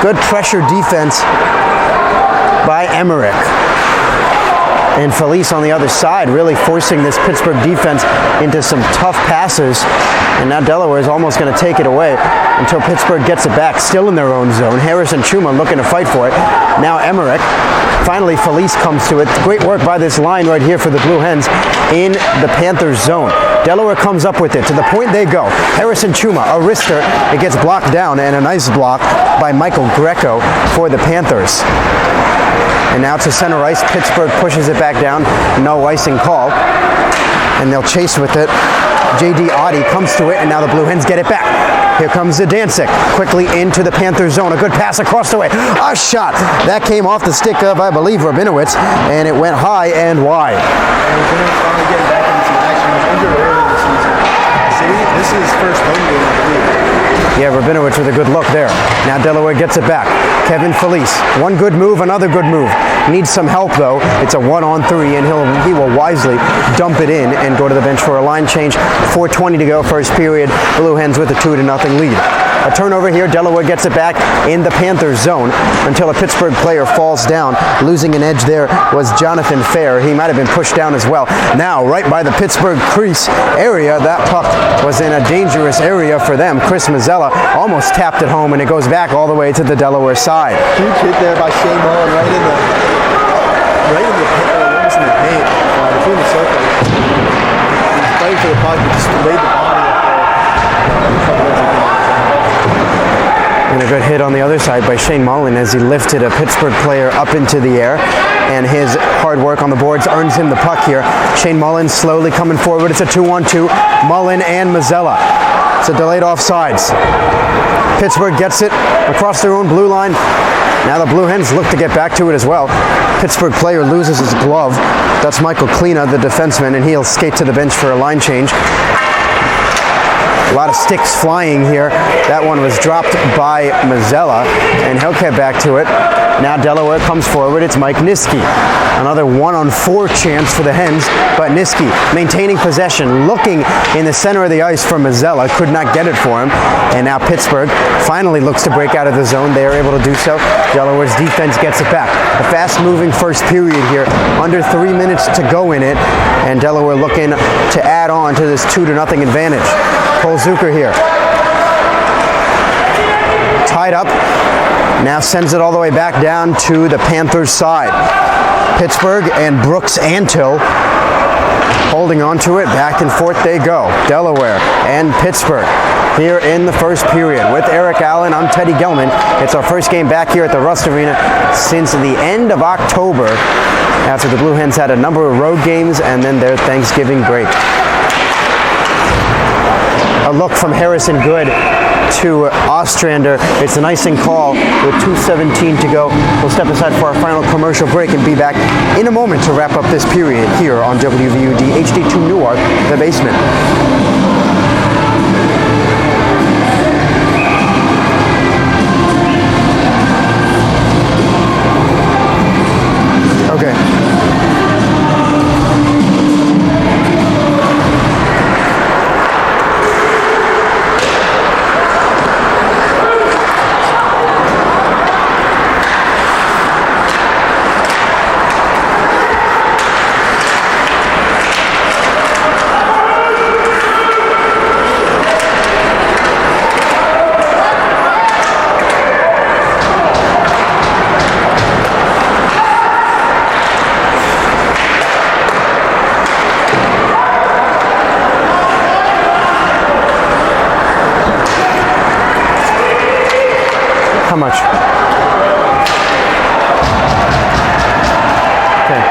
Good pressure defense by Emmerich. And Felice on the other side really forcing this Pittsburgh defense into some tough passes. And now Delaware is almost going to take it away until Pittsburgh gets it back, still in their own zone. Harrison Chuma looking to fight for it. Now Emmerich. Finally, Felice comes to it. Great work by this line right here for the Blue Hens in the Panthers zone. Delaware comes up with it. To the point they go. Harrison Chuma, a wrister. It gets blocked down, and a nice block by Michael Greco for the Panthers. And now to center ice. Pittsburgh pushes it back down. No icing call. And they'll chase with it. J.D. Audi comes to it, and now the Blue Hens get it back. Here comes Zdancic, quickly into the Panthers zone. A good pass across the way. A shot. That came off the stick of, I believe, Rabinowitz, and it went high and wide. And Rabinowitz finally getting back into some action. He was injured earlier this season. See, this is his first home game, I believe. Yeah, Rabinowitz with a good look there. Now Delaware gets it back. Kevin Felice. One good move, another good move. Needs some help though. It's a 1-on-3, and he will wisely dump it in and go to the bench for a line change. 4:20 to go, first period. Blue Hens with a 2-0 lead. A turnover here. Delaware gets it back in the Panthers zone until a Pittsburgh player falls down. Losing an edge there was Jonathan Fair. He might have been pushed down as well. Now, right by the Pittsburgh crease area, that puck was in a dangerous area for them. Chris Mazzella almost tapped it home, and it goes back all the way to the Delaware side. Huge hit there by Shane Mullen right in the paint, between the circles. He's fighting for the puck, he just laid the body up there. And a good hit on the other side by Shane Mullen as he lifted a Pittsburgh player up into the air. And his hard work on the boards earns him the puck here. Shane Mullen slowly coming forward. It's a 2-on-2. Mullen and Mazzella. It's a delayed offsides. Pittsburgh gets it across their own blue line. Now the Blue Hens look to get back to it as well. Pittsburgh player loses his glove. That's Michael Kleena, the defenseman, and he'll skate to the bench for a line change. A lot of sticks flying here. That one was dropped by Mazzella, and he'll get back to it. Now Delaware comes forward. It's Mike Niski. Another 1-on-4 chance for the Hens, but Niski maintaining possession, looking in the center of the ice for Mazzella, could not get it for him. And now Pittsburgh finally looks to break out of the zone. They are able to do so. Delaware's defense gets it back. A fast-moving first period here, under 3 minutes to go in it, and Delaware looking to add on to this 2-0 advantage. Cole Zucker here. Tied up, now sends it all the way back down to the Panthers' side. Pittsburgh and Brooks Antill holding on to it. Back and forth they go. Delaware and Pittsburgh here in the first period. With Eric Allen, I'm Teddy Gelman. It's our first game back here at the Rust Arena since the end of October, after the Blue Hens had a number of road games and then their Thanksgiving break. A look from Harrison Good to Ostrander. It's an icing call with 2:17 to go. We'll step aside for our final commercial break and be back in a moment to wrap up this period here on WVUD HD2 Newark, The Basement. Okay. How much? Okay.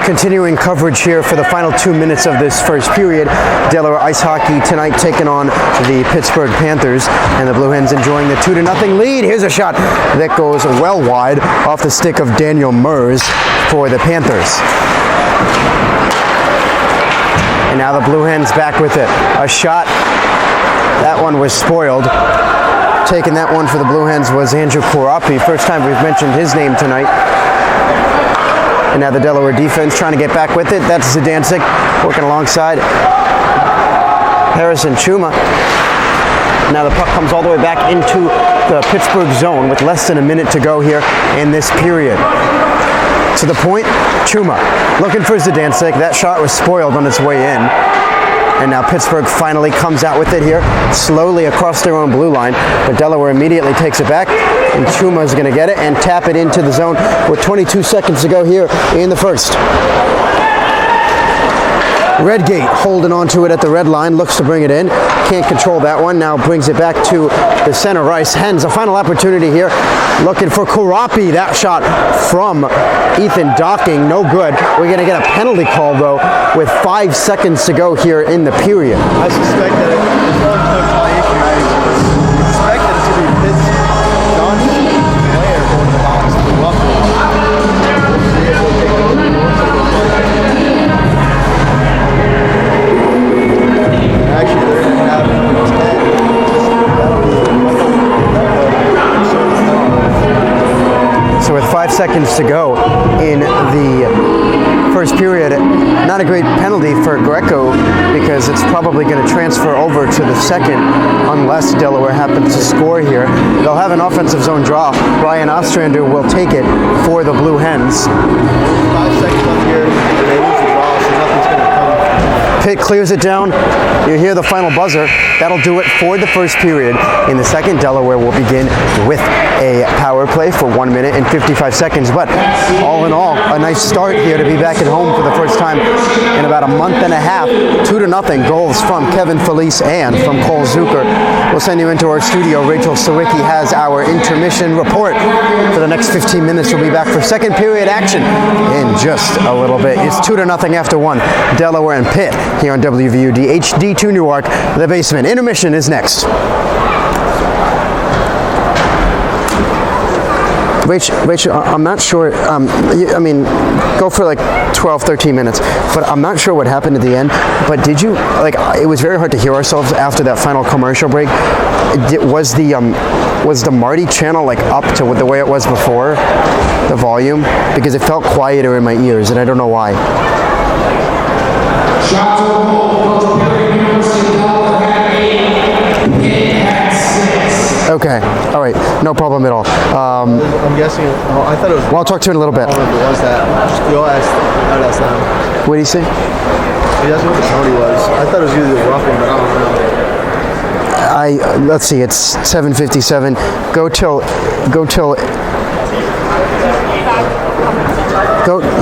Continuing coverage here for the final 2 minutes of this first period. Delaware Ice Hockey tonight taking on the Pittsburgh Panthers, and the Blue Hens enjoying the 2-0 lead. Here's a shot that goes well wide off the stick of Daniel Mers for the Panthers. And now the Blue Hens back with it. A shot. That one was spoiled. Taking that one for the Blue Hens was Andrew Korapi. First time we've mentioned his name tonight. And now the Delaware defense trying to get back with it. That's Zdancic working alongside Harrison Chuma. Now the puck comes all the way back into the Pittsburgh zone with less than a minute to go here in this period. To the point, Chuma looking for Zdancic. That shot was spoiled on its way in. And now Pittsburgh finally comes out with it here, slowly across their own blue line. But Delaware immediately takes it back, and Chuma is going to get it and tap it into the zone with 22 seconds to go here in the first. Redgate holding on to it at the red line, looks to bring it in. Can't control that one, now brings it back to the center ice. Hens, a final opportunity here, looking for Korapi. That shot from Ethan Docking, no good. We're going to get a penalty call, though, with 5 seconds to go here in the period. I suspect that it's all calculation. I expect that it's going to be Pitt's Johnson player going to the box to the Ruffles. Actually, they're going to have 10. So with 5 seconds to go in the first period, not a great penalty for Greco because it's probably going to transfer over to the second unless Delaware happens to score here. They'll have an offensive zone draw. Brian Ostrander will take it for the Blue Hens. 5 seconds left here. They lose the draw, so nothing's going to come. Pitt clears it down. You hear the final buzzer. That'll do it for the first period. In the second, Delaware will begin with a power play for 1 minute and 55 seconds. But all in all, a nice start here to be back at home for the first time in about a month and a half. 2-0 goals from Kevin Felice and from Cole Zucker. We'll send you into our studio. Rachel Sawicki has our intermission report. For the next 15 minutes, we'll be back for second period action in just a little bit. It's 2-0 after one. Delaware and Pitt here on WVUD HD2 Newark. The Basement. Intermission is next. Rachel, I'm not sure. I mean, go for like 12, 13 minutes. But I'm not sure what happened at the end. But did you like? It was very hard to hear ourselves after that final commercial break. Was the Marty channel like up to the way it was before, the volume? Because it felt quieter in my ears, and I don't know why. Shots on goal. Coach Perry, University of Delaware had 8. Pitt had 6. Okay. All right. No problem at all. I'm guessing. I thought it was. Well, I'll talk to you in a little bit. I don't know if it was that. You'll ask them. What do you say? He asked me what the penalty was. I thought it was either roughing, but I don't know. Let's see. It's 7:57. Go till.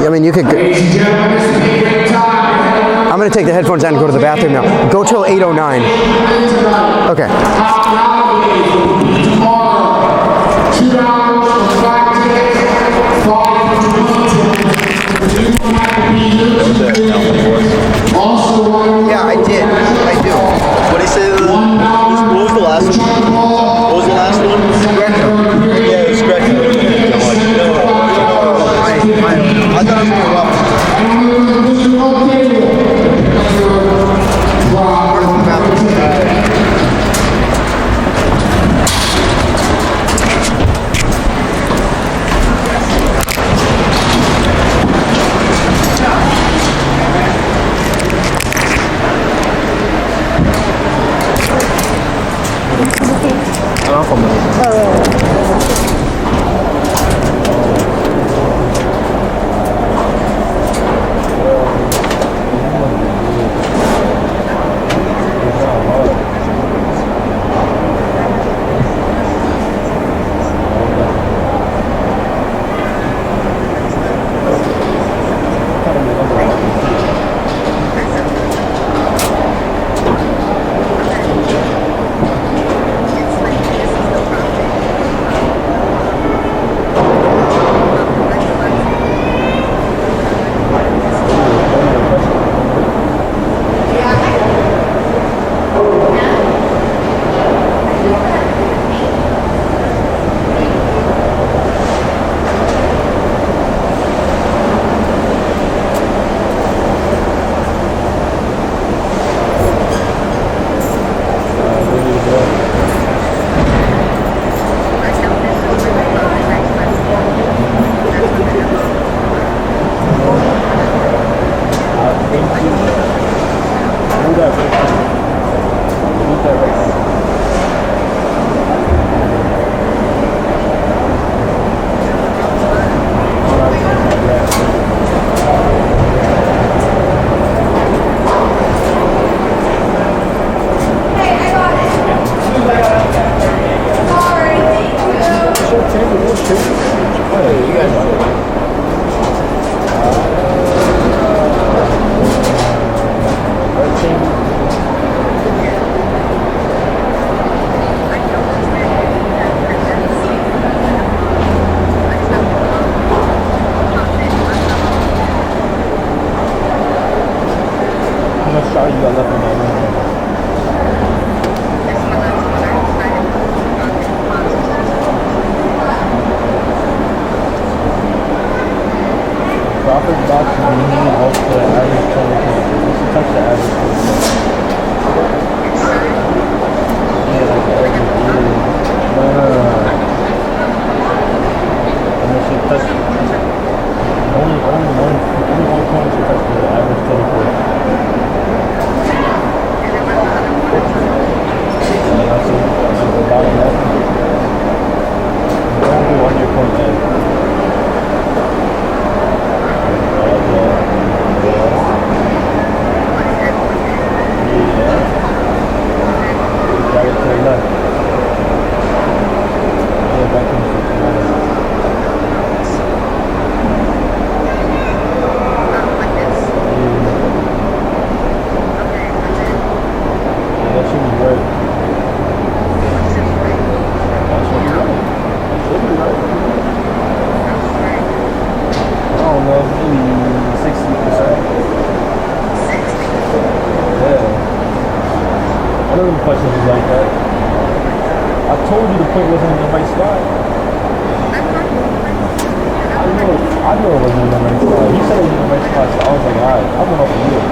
I mean, you could. Ladies and gentlemen, this is a great time. I'm gonna take the headphones down and go to the bathroom now. Go till 8:09. Okay. Tomorrow, $2 for 5 tickets, 5 for 2. Also, Yeah, I did. I do. What did he say? What was the last one? What was the last one? Yeah, it was correct. I'm like, no. I thought it was going up. like that. I told you the point wasn't in the right spot. I knew it wasn't in the race car. He said it was in the race car, so I was like, alright, I went over here.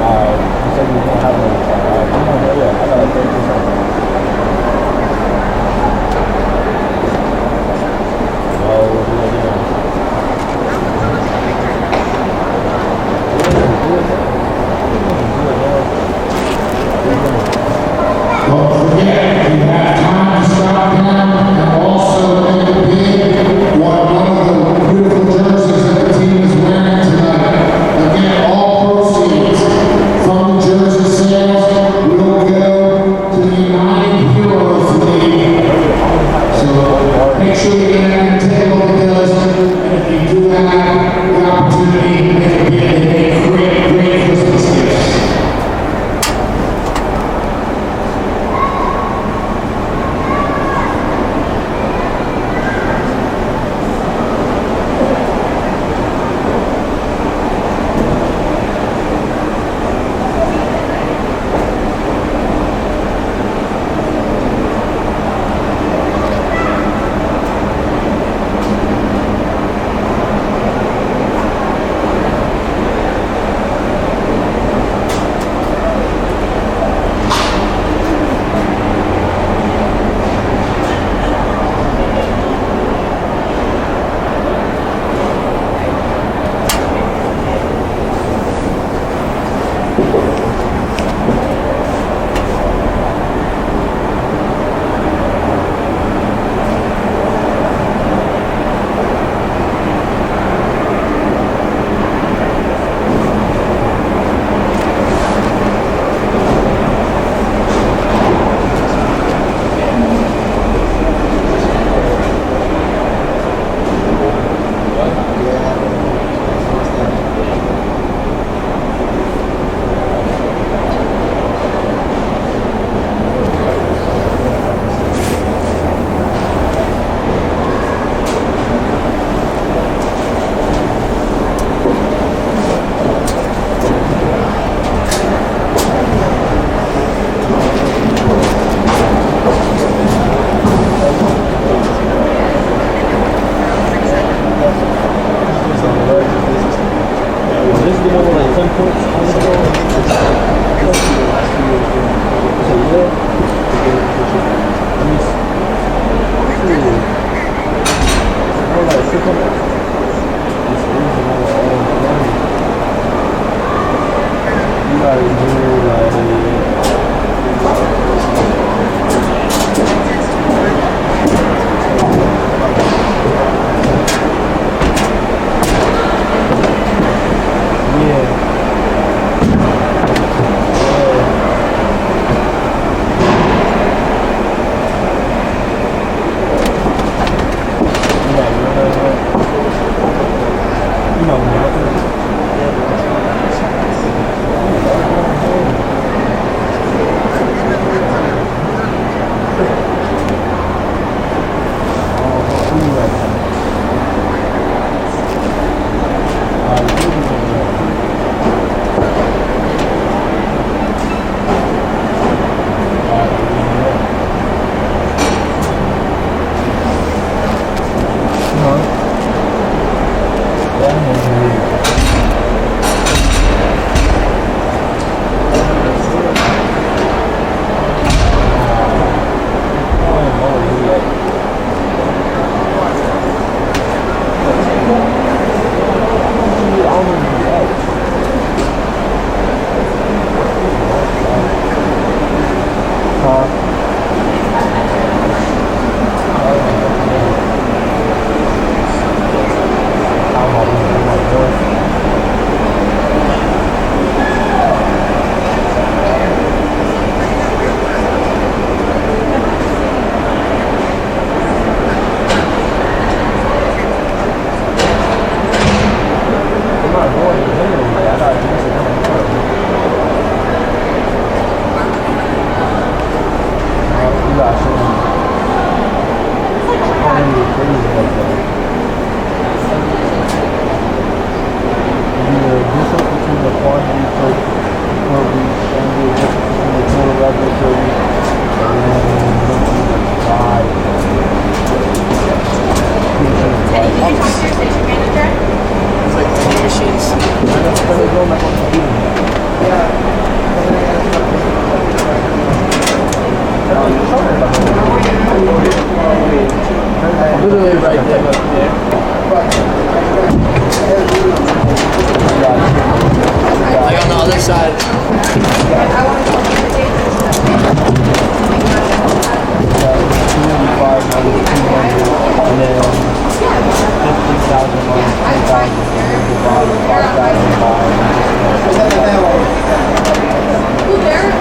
Alright, he said he was gonna have a race car. Alright, come on, yeah, I gotta take this out. Oh, yeah. Don't forget, you have time to stop down and also make a bid one of the beautiful jerseys that the team is wearing tonight. Again, all proceeds from the jersey sales will go to the United Heroes League. So make sure you get out and take a look at those. And if you do have the opportunity, make a bid and make great Christmas gifts.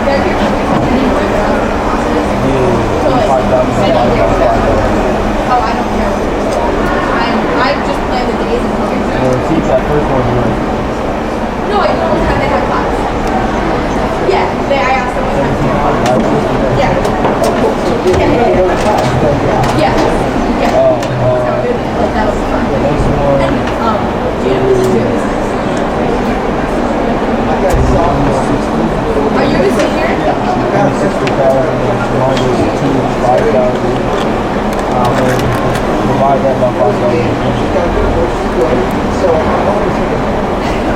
they're here for anyway. So like, I don't care for that. Oh, I don't care. I just play the days and Teach that first one. no, I don't have they have class. Yeah, I asked them what time. Yeah. Yeah. So that was fun. And June. Are you a senior?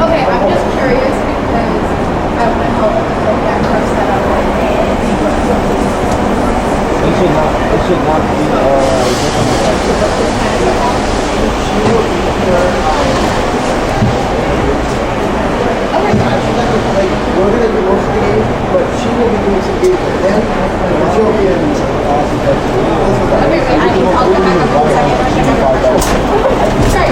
Okay, I'm just curious because I want to help like that car set up. It should not be We're going to do most of the game, but she will be doing some games with them, and she'll be in Okay, wait, I'll come back up in a second. Sorry.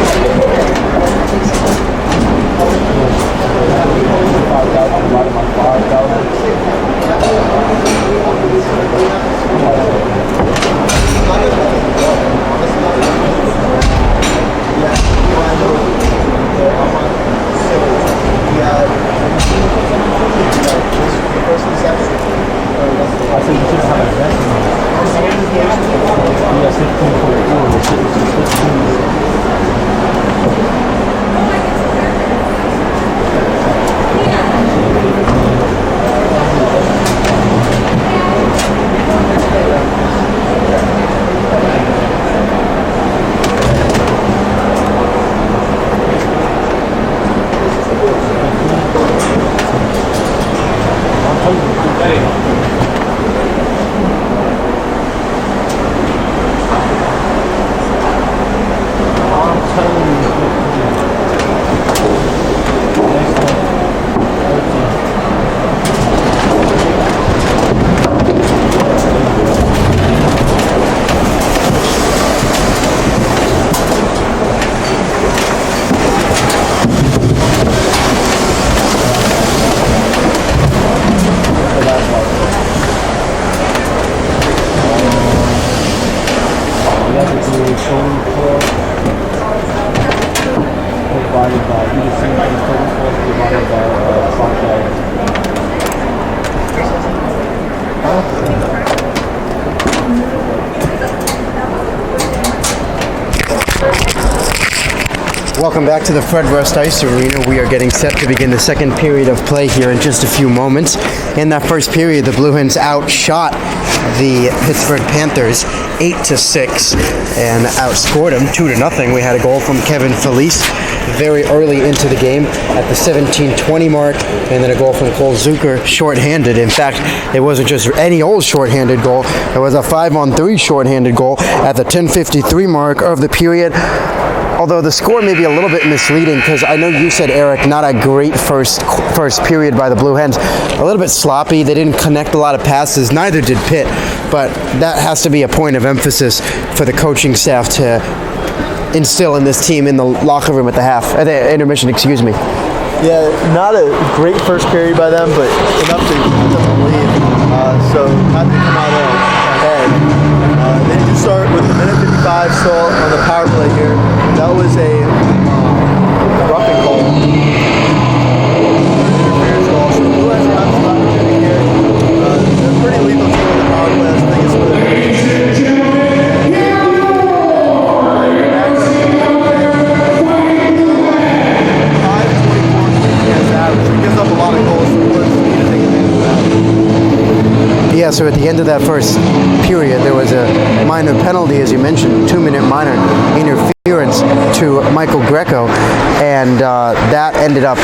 Welcome back to the Fred Rust Ice Arena. We are getting set to begin the second period of play here in just a few moments. In that first period, the Blue Hens outshot the Pittsburgh Panthers 8-6 and outscored them 2-0. We had a goal from Kevin Felice very early into the game at the 17:20 mark, and then a goal from Cole Zucker shorthanded. In fact, it wasn't just any old shorthanded goal. It was a 5-on-3 shorthanded goal at the 10:53 mark of the period. Although the score may be a little bit misleading, because I know you said, Eric, not a great first period by the Blue Hens. A little bit sloppy. They didn't connect a lot of passes. Neither did Pitt. But that has to be a point of emphasis for the coaching staff to instill in this team in the locker room at the intermission, excuse me. Yeah, not a great first period by them, but enough to lead. So had to come out ahead. They do start with a minute 55 still on the power play here. That was a roughing call. Interference call. So the Blue Hens have some opportunity here. They're pretty lethal team on the power play. I think it's for the Yeah, so at the end of that first period, there was a minor penalty, as you mentioned, 2-minute minor interference to Michael Greco, and that ended up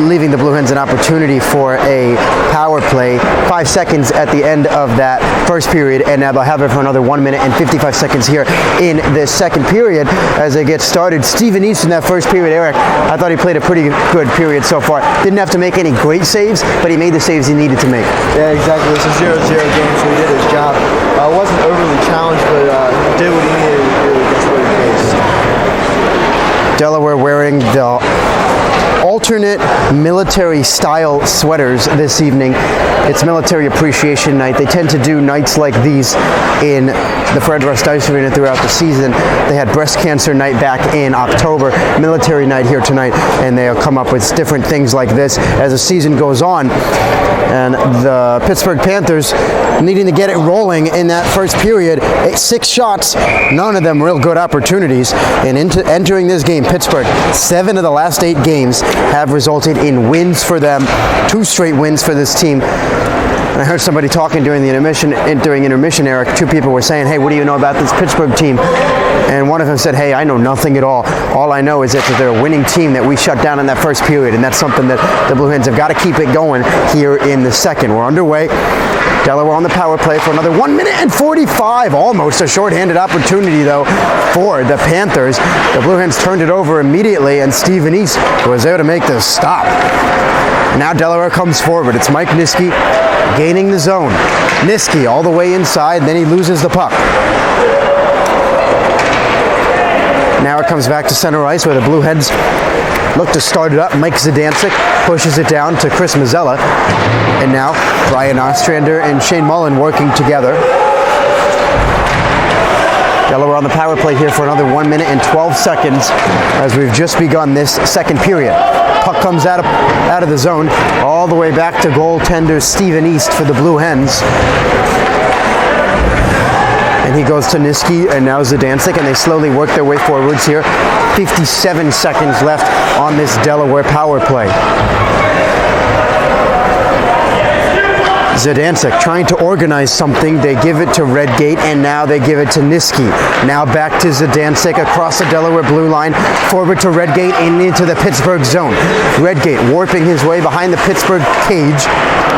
leaving the Blue Hens an opportunity for a power play. 5 seconds at the end of that first period, and now they'll have it for another 1 minute and 55 seconds here in the second period as they get started. Steven East in that first period, Eric, I thought he played a pretty good period so far. Didn't have to make any great saves, but he made the saves he needed to make. Yeah, exactly. It's a 0-0 game, so he did his job. Wasn't overly challenged, but did what he needed to do against what he faced. Delaware wearing the alternate military style sweaters this evening. It's Military Appreciation Night. They tend to do nights like these in the Fred Rust Ice Arena throughout the season. They had Breast Cancer Night back in October, Military Night here tonight, and they'll come up with different things like this as the season goes on. And the Pittsburgh Panthers needing to get it rolling in that first period. 6 shots, none of them real good opportunities. And entering this game, Pittsburgh, 7 of the last 8 games have resulted in wins for them. 2 straight wins for this team. And I heard somebody talking during intermission, Eric. 2 people were saying, hey, what do you know about this Pittsburgh team? And one of them said, hey, I know nothing at all. All I know is that they're a winning team that we shut down in that first period, and that's something that the Blue Hens have got to keep it going here in the second. We're underway. Delaware on the power play for another 1 minute and 45. Almost a shorthanded opportunity, though, for the Panthers. The Blue Hens turned it over immediately, and Stephen East was there to make the stop. Now Delaware comes forward. It's Mike Niski gaining the zone. Niski all the way inside, then he loses the puck. Now it comes back to center ice where the Blue Hens look to start it up. Mike Zdancic pushes it down to Chris Mazzella. And now Brian Ostrander and Shane Mullen working together. Delaware on the power play here for another 1 minute and 12 seconds as we've just begun this second period. Puck comes out of the zone all the way back to goaltender Stephen East for the Blue Hens. And he goes to Niski and now Zdancic, and they slowly work their way forwards here. 57 seconds left on this Delaware power play. Zdancic trying to organize something. They give it to Redgate, and now they give it to Niski. Now back to Zdancic across the Delaware blue line, forward to Redgate and into the Pittsburgh zone. Redgate warping his way behind the Pittsburgh cage.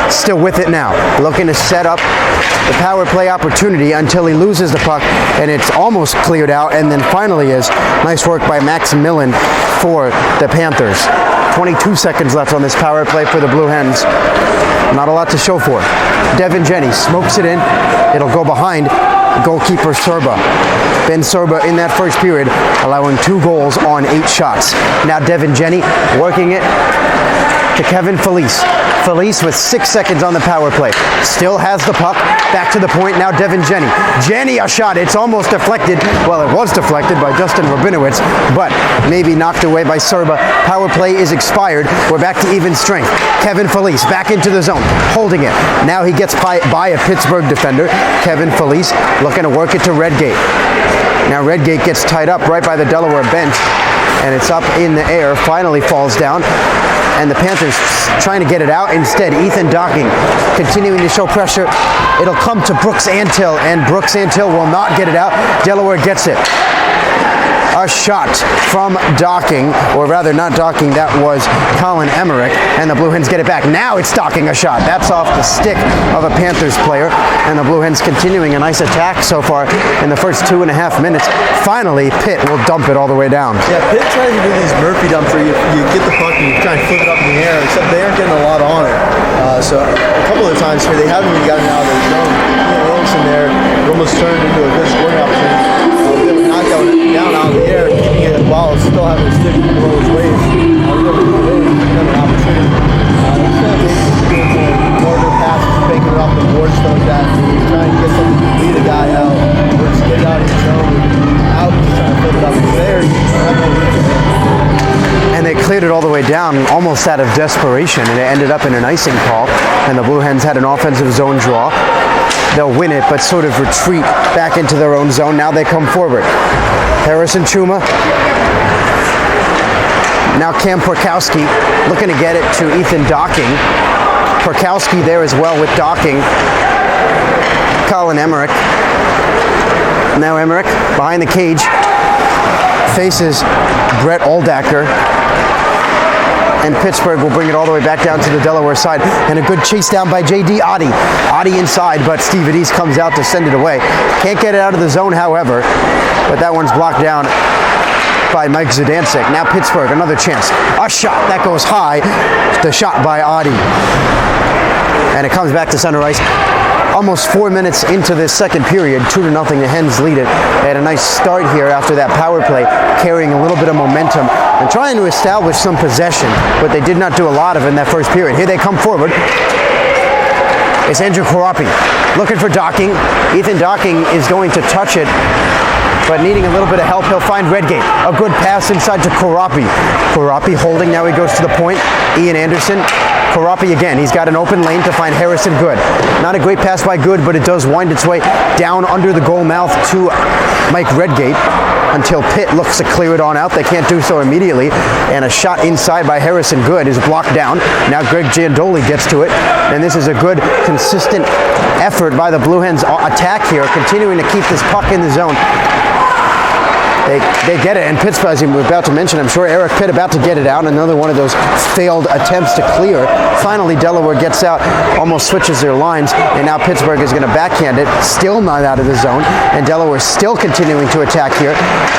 Still with it now, looking to set up the power play opportunity until he loses the puck, and it's almost cleared out, and then finally is. Nice work by Max Millen for the Panthers. 22 seconds left on this power play for the Blue Hens. Not a lot to show for. Devin Jenny smokes it in. It'll go behind goalkeeper Serba. Ben Serba in that first period allowing 2 goals on 8 shots. Now Devin Jenny working it to Kevin Felice. Felice with 6 seconds on the power play. Still has the puck. Back to the point now, Devin Jenny. Jenny, a shot. It's almost deflected. Well, it was deflected by Justin Rabinowitz, but maybe knocked away by Serba. Power play is expired. We're back to even strength. Kevin Felice back into the zone, holding it. Now he gets by a Pittsburgh defender. Kevin Felice looking to work it to Redgate. Now Redgate gets tied up right by the Delaware bench, and it's up in the air. Finally falls down. And the Panthers trying to get it out. Instead, Ethan Docking continuing to show pressure. It'll come to Brooks Antill, and Brooks Antill will not get it out. Delaware gets it. A shot from Docking, or rather not Docking, that was Colin Emmerich, and the Blue Hens get it back. Now it's Docking a shot. That's off the stick of a Panthers player, and the Blue Hens continuing a nice attack so far in the first 2.5 minutes. Finally, Pitt will dump it all the way down. Yeah, Pitt tries to do these Murphy dumps where you get the puck and you try and flip it up in the air, except they aren't getting a lot on it. So a couple of times here, they haven't even gotten out of their zone. Anderson there almost turned into a good scoring opportunity. They were not going down out of the air, keeping it while still having a stick below his waist. Another opportunity. Harder passes, faking it off the board, stuff like that. Trying to get something to lead a guy out, or just get out of his zone, out, trying to flip it up there. And they cleared it all the way down, almost out of desperation, and it ended up in an icing call, and the Blue Hens had an offensive zone draw. They'll win it, but sort of retreat back into their own zone. Now they come forward. Harrison Chuma. Now Cam Porkowski looking to get it to Ethan Docking. Porkowski there as well with Docking. Colin Emmerich. Now Emmerich behind the cage. Faces Brett Oldacker. And Pittsburgh will bring it all the way back down to the Delaware side. And a good chase down by J.D. Oddie. Oddie inside, but Stephen East comes out to send it away. Can't get it out of the zone, however. But that one's blocked down by Mike Zdancic. Now Pittsburgh, another chance. A shot. That goes high. The shot by Oddie. And it comes back to center ice. almost 4 minutes into this second period. 2-0. The Hens lead it. They had a nice start here after that power play, carrying a little bit of momentum and trying to establish some possession, but they did not do a lot of in that first period. Here they come forward. It's Andrew Korapi looking for Docking. Ethan Docking is going to touch it, but needing a little bit of help. He'll find Redgate. A good pass inside to Korapi. Korapi holding. Now he goes to the point. Ian Anderson. Korapi again. He's got an open lane to find Harrison Good. Not a great pass by Good, but it does wind its way down under the goal mouth to Mike Redgate until Pitt looks to clear it on out. They can't do so immediately. And a shot inside by Harrison Good is blocked down. Now Greg Giandoli gets to it. And this is a good, consistent effort by the Blue Hens attack here, continuing to keep this puck in the zone. They get it, and Pitt's, as we're about to mention, I'm sure Eric Pitt about to get it out. Another one of those failed attempts to clear. Finally, Delaware gets out, almost switches their lines, and now Pittsburgh is going to backhand it, still not out of the zone, and Delaware still continuing to attack here.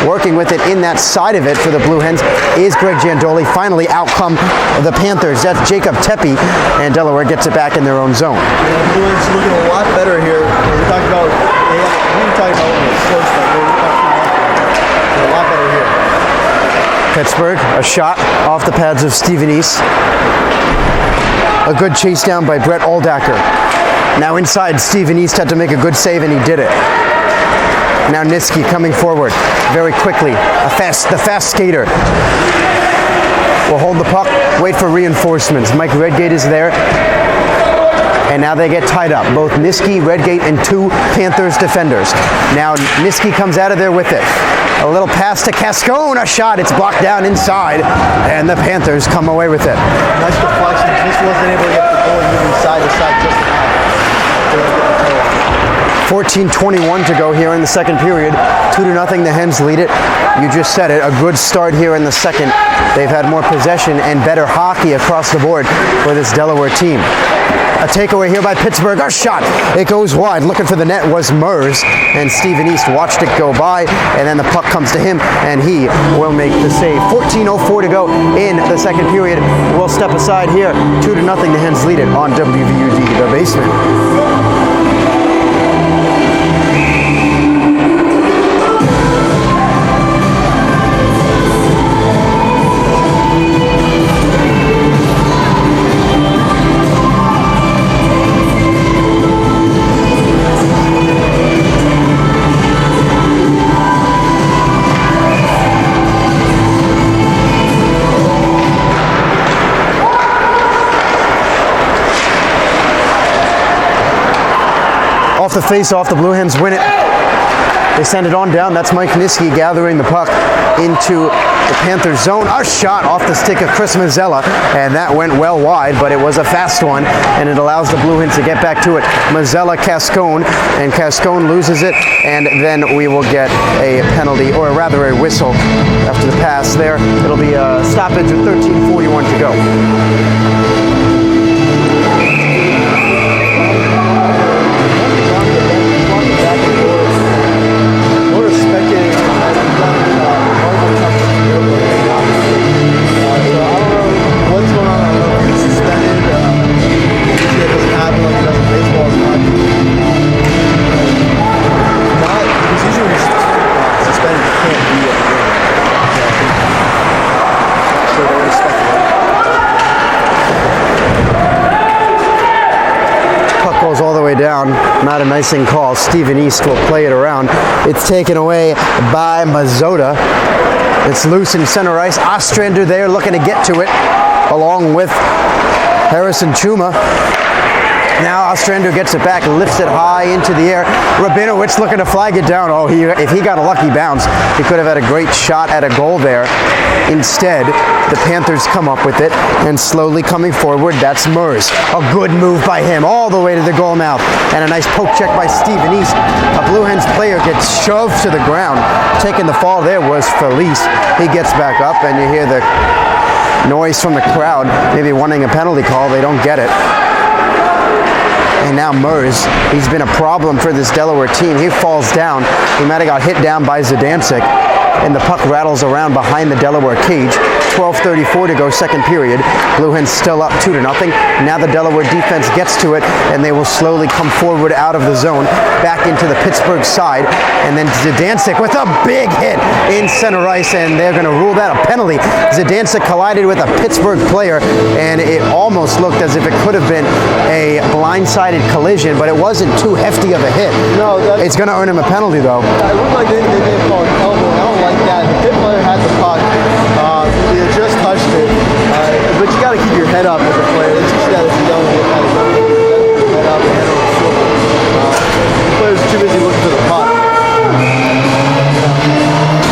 Working with it in that side of it for the Blue Hens is Greg Giandoli. Finally, out come the Panthers. That's Jacob Tepe, and Delaware gets it back in their own zone. The Blue Hens looking a lot better here. We talked about, we were talking about when it was close, but we're a lot better here. Pittsburgh, a shot off the pads of Stephen East. A good chase down by Brett Aldacker. Now inside, Stephen East had to make a good save, and he did it. Now Niski coming forward very quickly. The fast skater will hold the puck, wait for reinforcements. Mike Redgate is there. And now they get tied up. Both Niski, Redgate, and 2 Panthers defenders. Now Niski comes out of there with it. A little pass to Cascone, a shot. It's blocked down inside, and the Panthers come away with it. Nice deflection. Just wasn't able to get the goal moving side to side just enough. 14:21 to go here in the second period. 2-0. The Hens lead it. You just said it. A good start here in the second. They've had more possession and better hockey across the board for this Delaware team. A takeaway here by Pittsburgh. A shot. It goes wide. Looking for the net was Mers, and Stephen East watched it go by, and then the puck comes to him, and he will make the save. 14:04 to go in the second period. We'll step aside here. 2-0. The Hens lead it on WVUD, The Basement. Off the face-off, the Blue Hens win it. They send it on down. That's Mike Niski gathering the puck into the Panthers zone. A shot off the stick of Chris Mazzella, and that went well wide, but it was a fast one, and it allows the Blue Hens to get back to it. Mazzella, Cascone, and Cascone loses it, and then we will get a penalty, or rather a whistle after the pass there. It'll be a stoppage with 13:41 to go. Down, not a nicing call. Stephen East will play it around. It's taken away by Mazzota. It's loose in center ice. Ostrander there looking to get to it, along with Harrison Chuma. Now Ostrander gets it back, lifts it high into the air. Rabinowitz looking to flag it down. Oh, if he got a lucky bounce, he could have had a great shot at a goal there. Instead, the Panthers come up with it, and slowly coming forward, that's Mers. A good move by him all the way to the goal mouth, and a nice poke check by Stephen East. A Blue Hens player gets shoved to the ground. Taking the fall there was Felice. He gets back up, and you hear the noise from the crowd, maybe wanting a penalty call. They don't get it. And now Mers, he's been a problem for this Delaware team. He falls down. He might have got hit down by Zdancic, and the puck rattles around behind the Delaware cage. 12:34 to go, second period. Blue Hens still up 2-0. Now the Delaware defense gets to it, and they will slowly come forward out of the zone, back into the Pittsburgh side, and then Zdancic with a big hit in center ice, and they're going to rule that a penalty. Zdancic collided with a Pittsburgh player, and it almost looked as if it could have been a blindsided collision, but it wasn't too hefty of a hit. No, It's going to earn him a penalty, though. it looked like they didn't call an elbow. I don't like that. The Pitt player had the puck. He had just touched it. But you got to keep your head up as a player. It's just that if you don't get that, you head up and head over the shoulder. The players are too busy looking for the puck.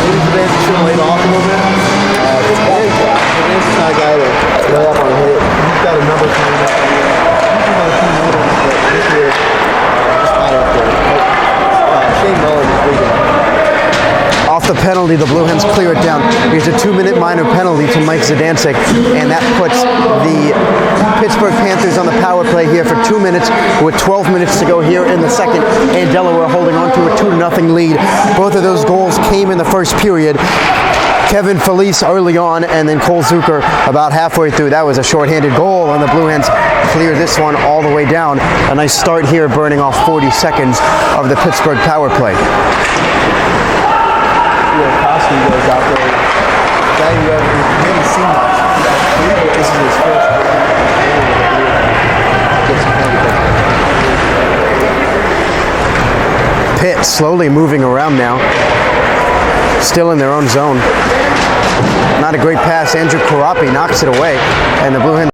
Maybe the man should have laid off a little bit. The man's not a guy to lay up on a hit. He's got a number coming up. He's got a team leader, but this year, just not up there. Shane Muller is big enough. Off the penalty, the Blue Hens clear it down. Here's a 2-minute minor penalty to Mike Zdancic, and that puts the Pittsburgh Panthers on the power play here for 2 minutes with 12 minutes to go here in the second, and Delaware holding on to a 2-0 lead. Both of those goals came in the first period. Kevin Felice early on, and then Cole Zucker about halfway through. That was a shorthanded goal, and the Blue Hens clear this one all the way down. A nice start here, burning off 40 seconds of the Pittsburgh power play. Costume goes out there. The guy who haven't seen much. I believe this is his first Pitt slowly moving around now. Still in their own zone. Not a great pass. Andrew Karapi knocks it away, and the Blue Hens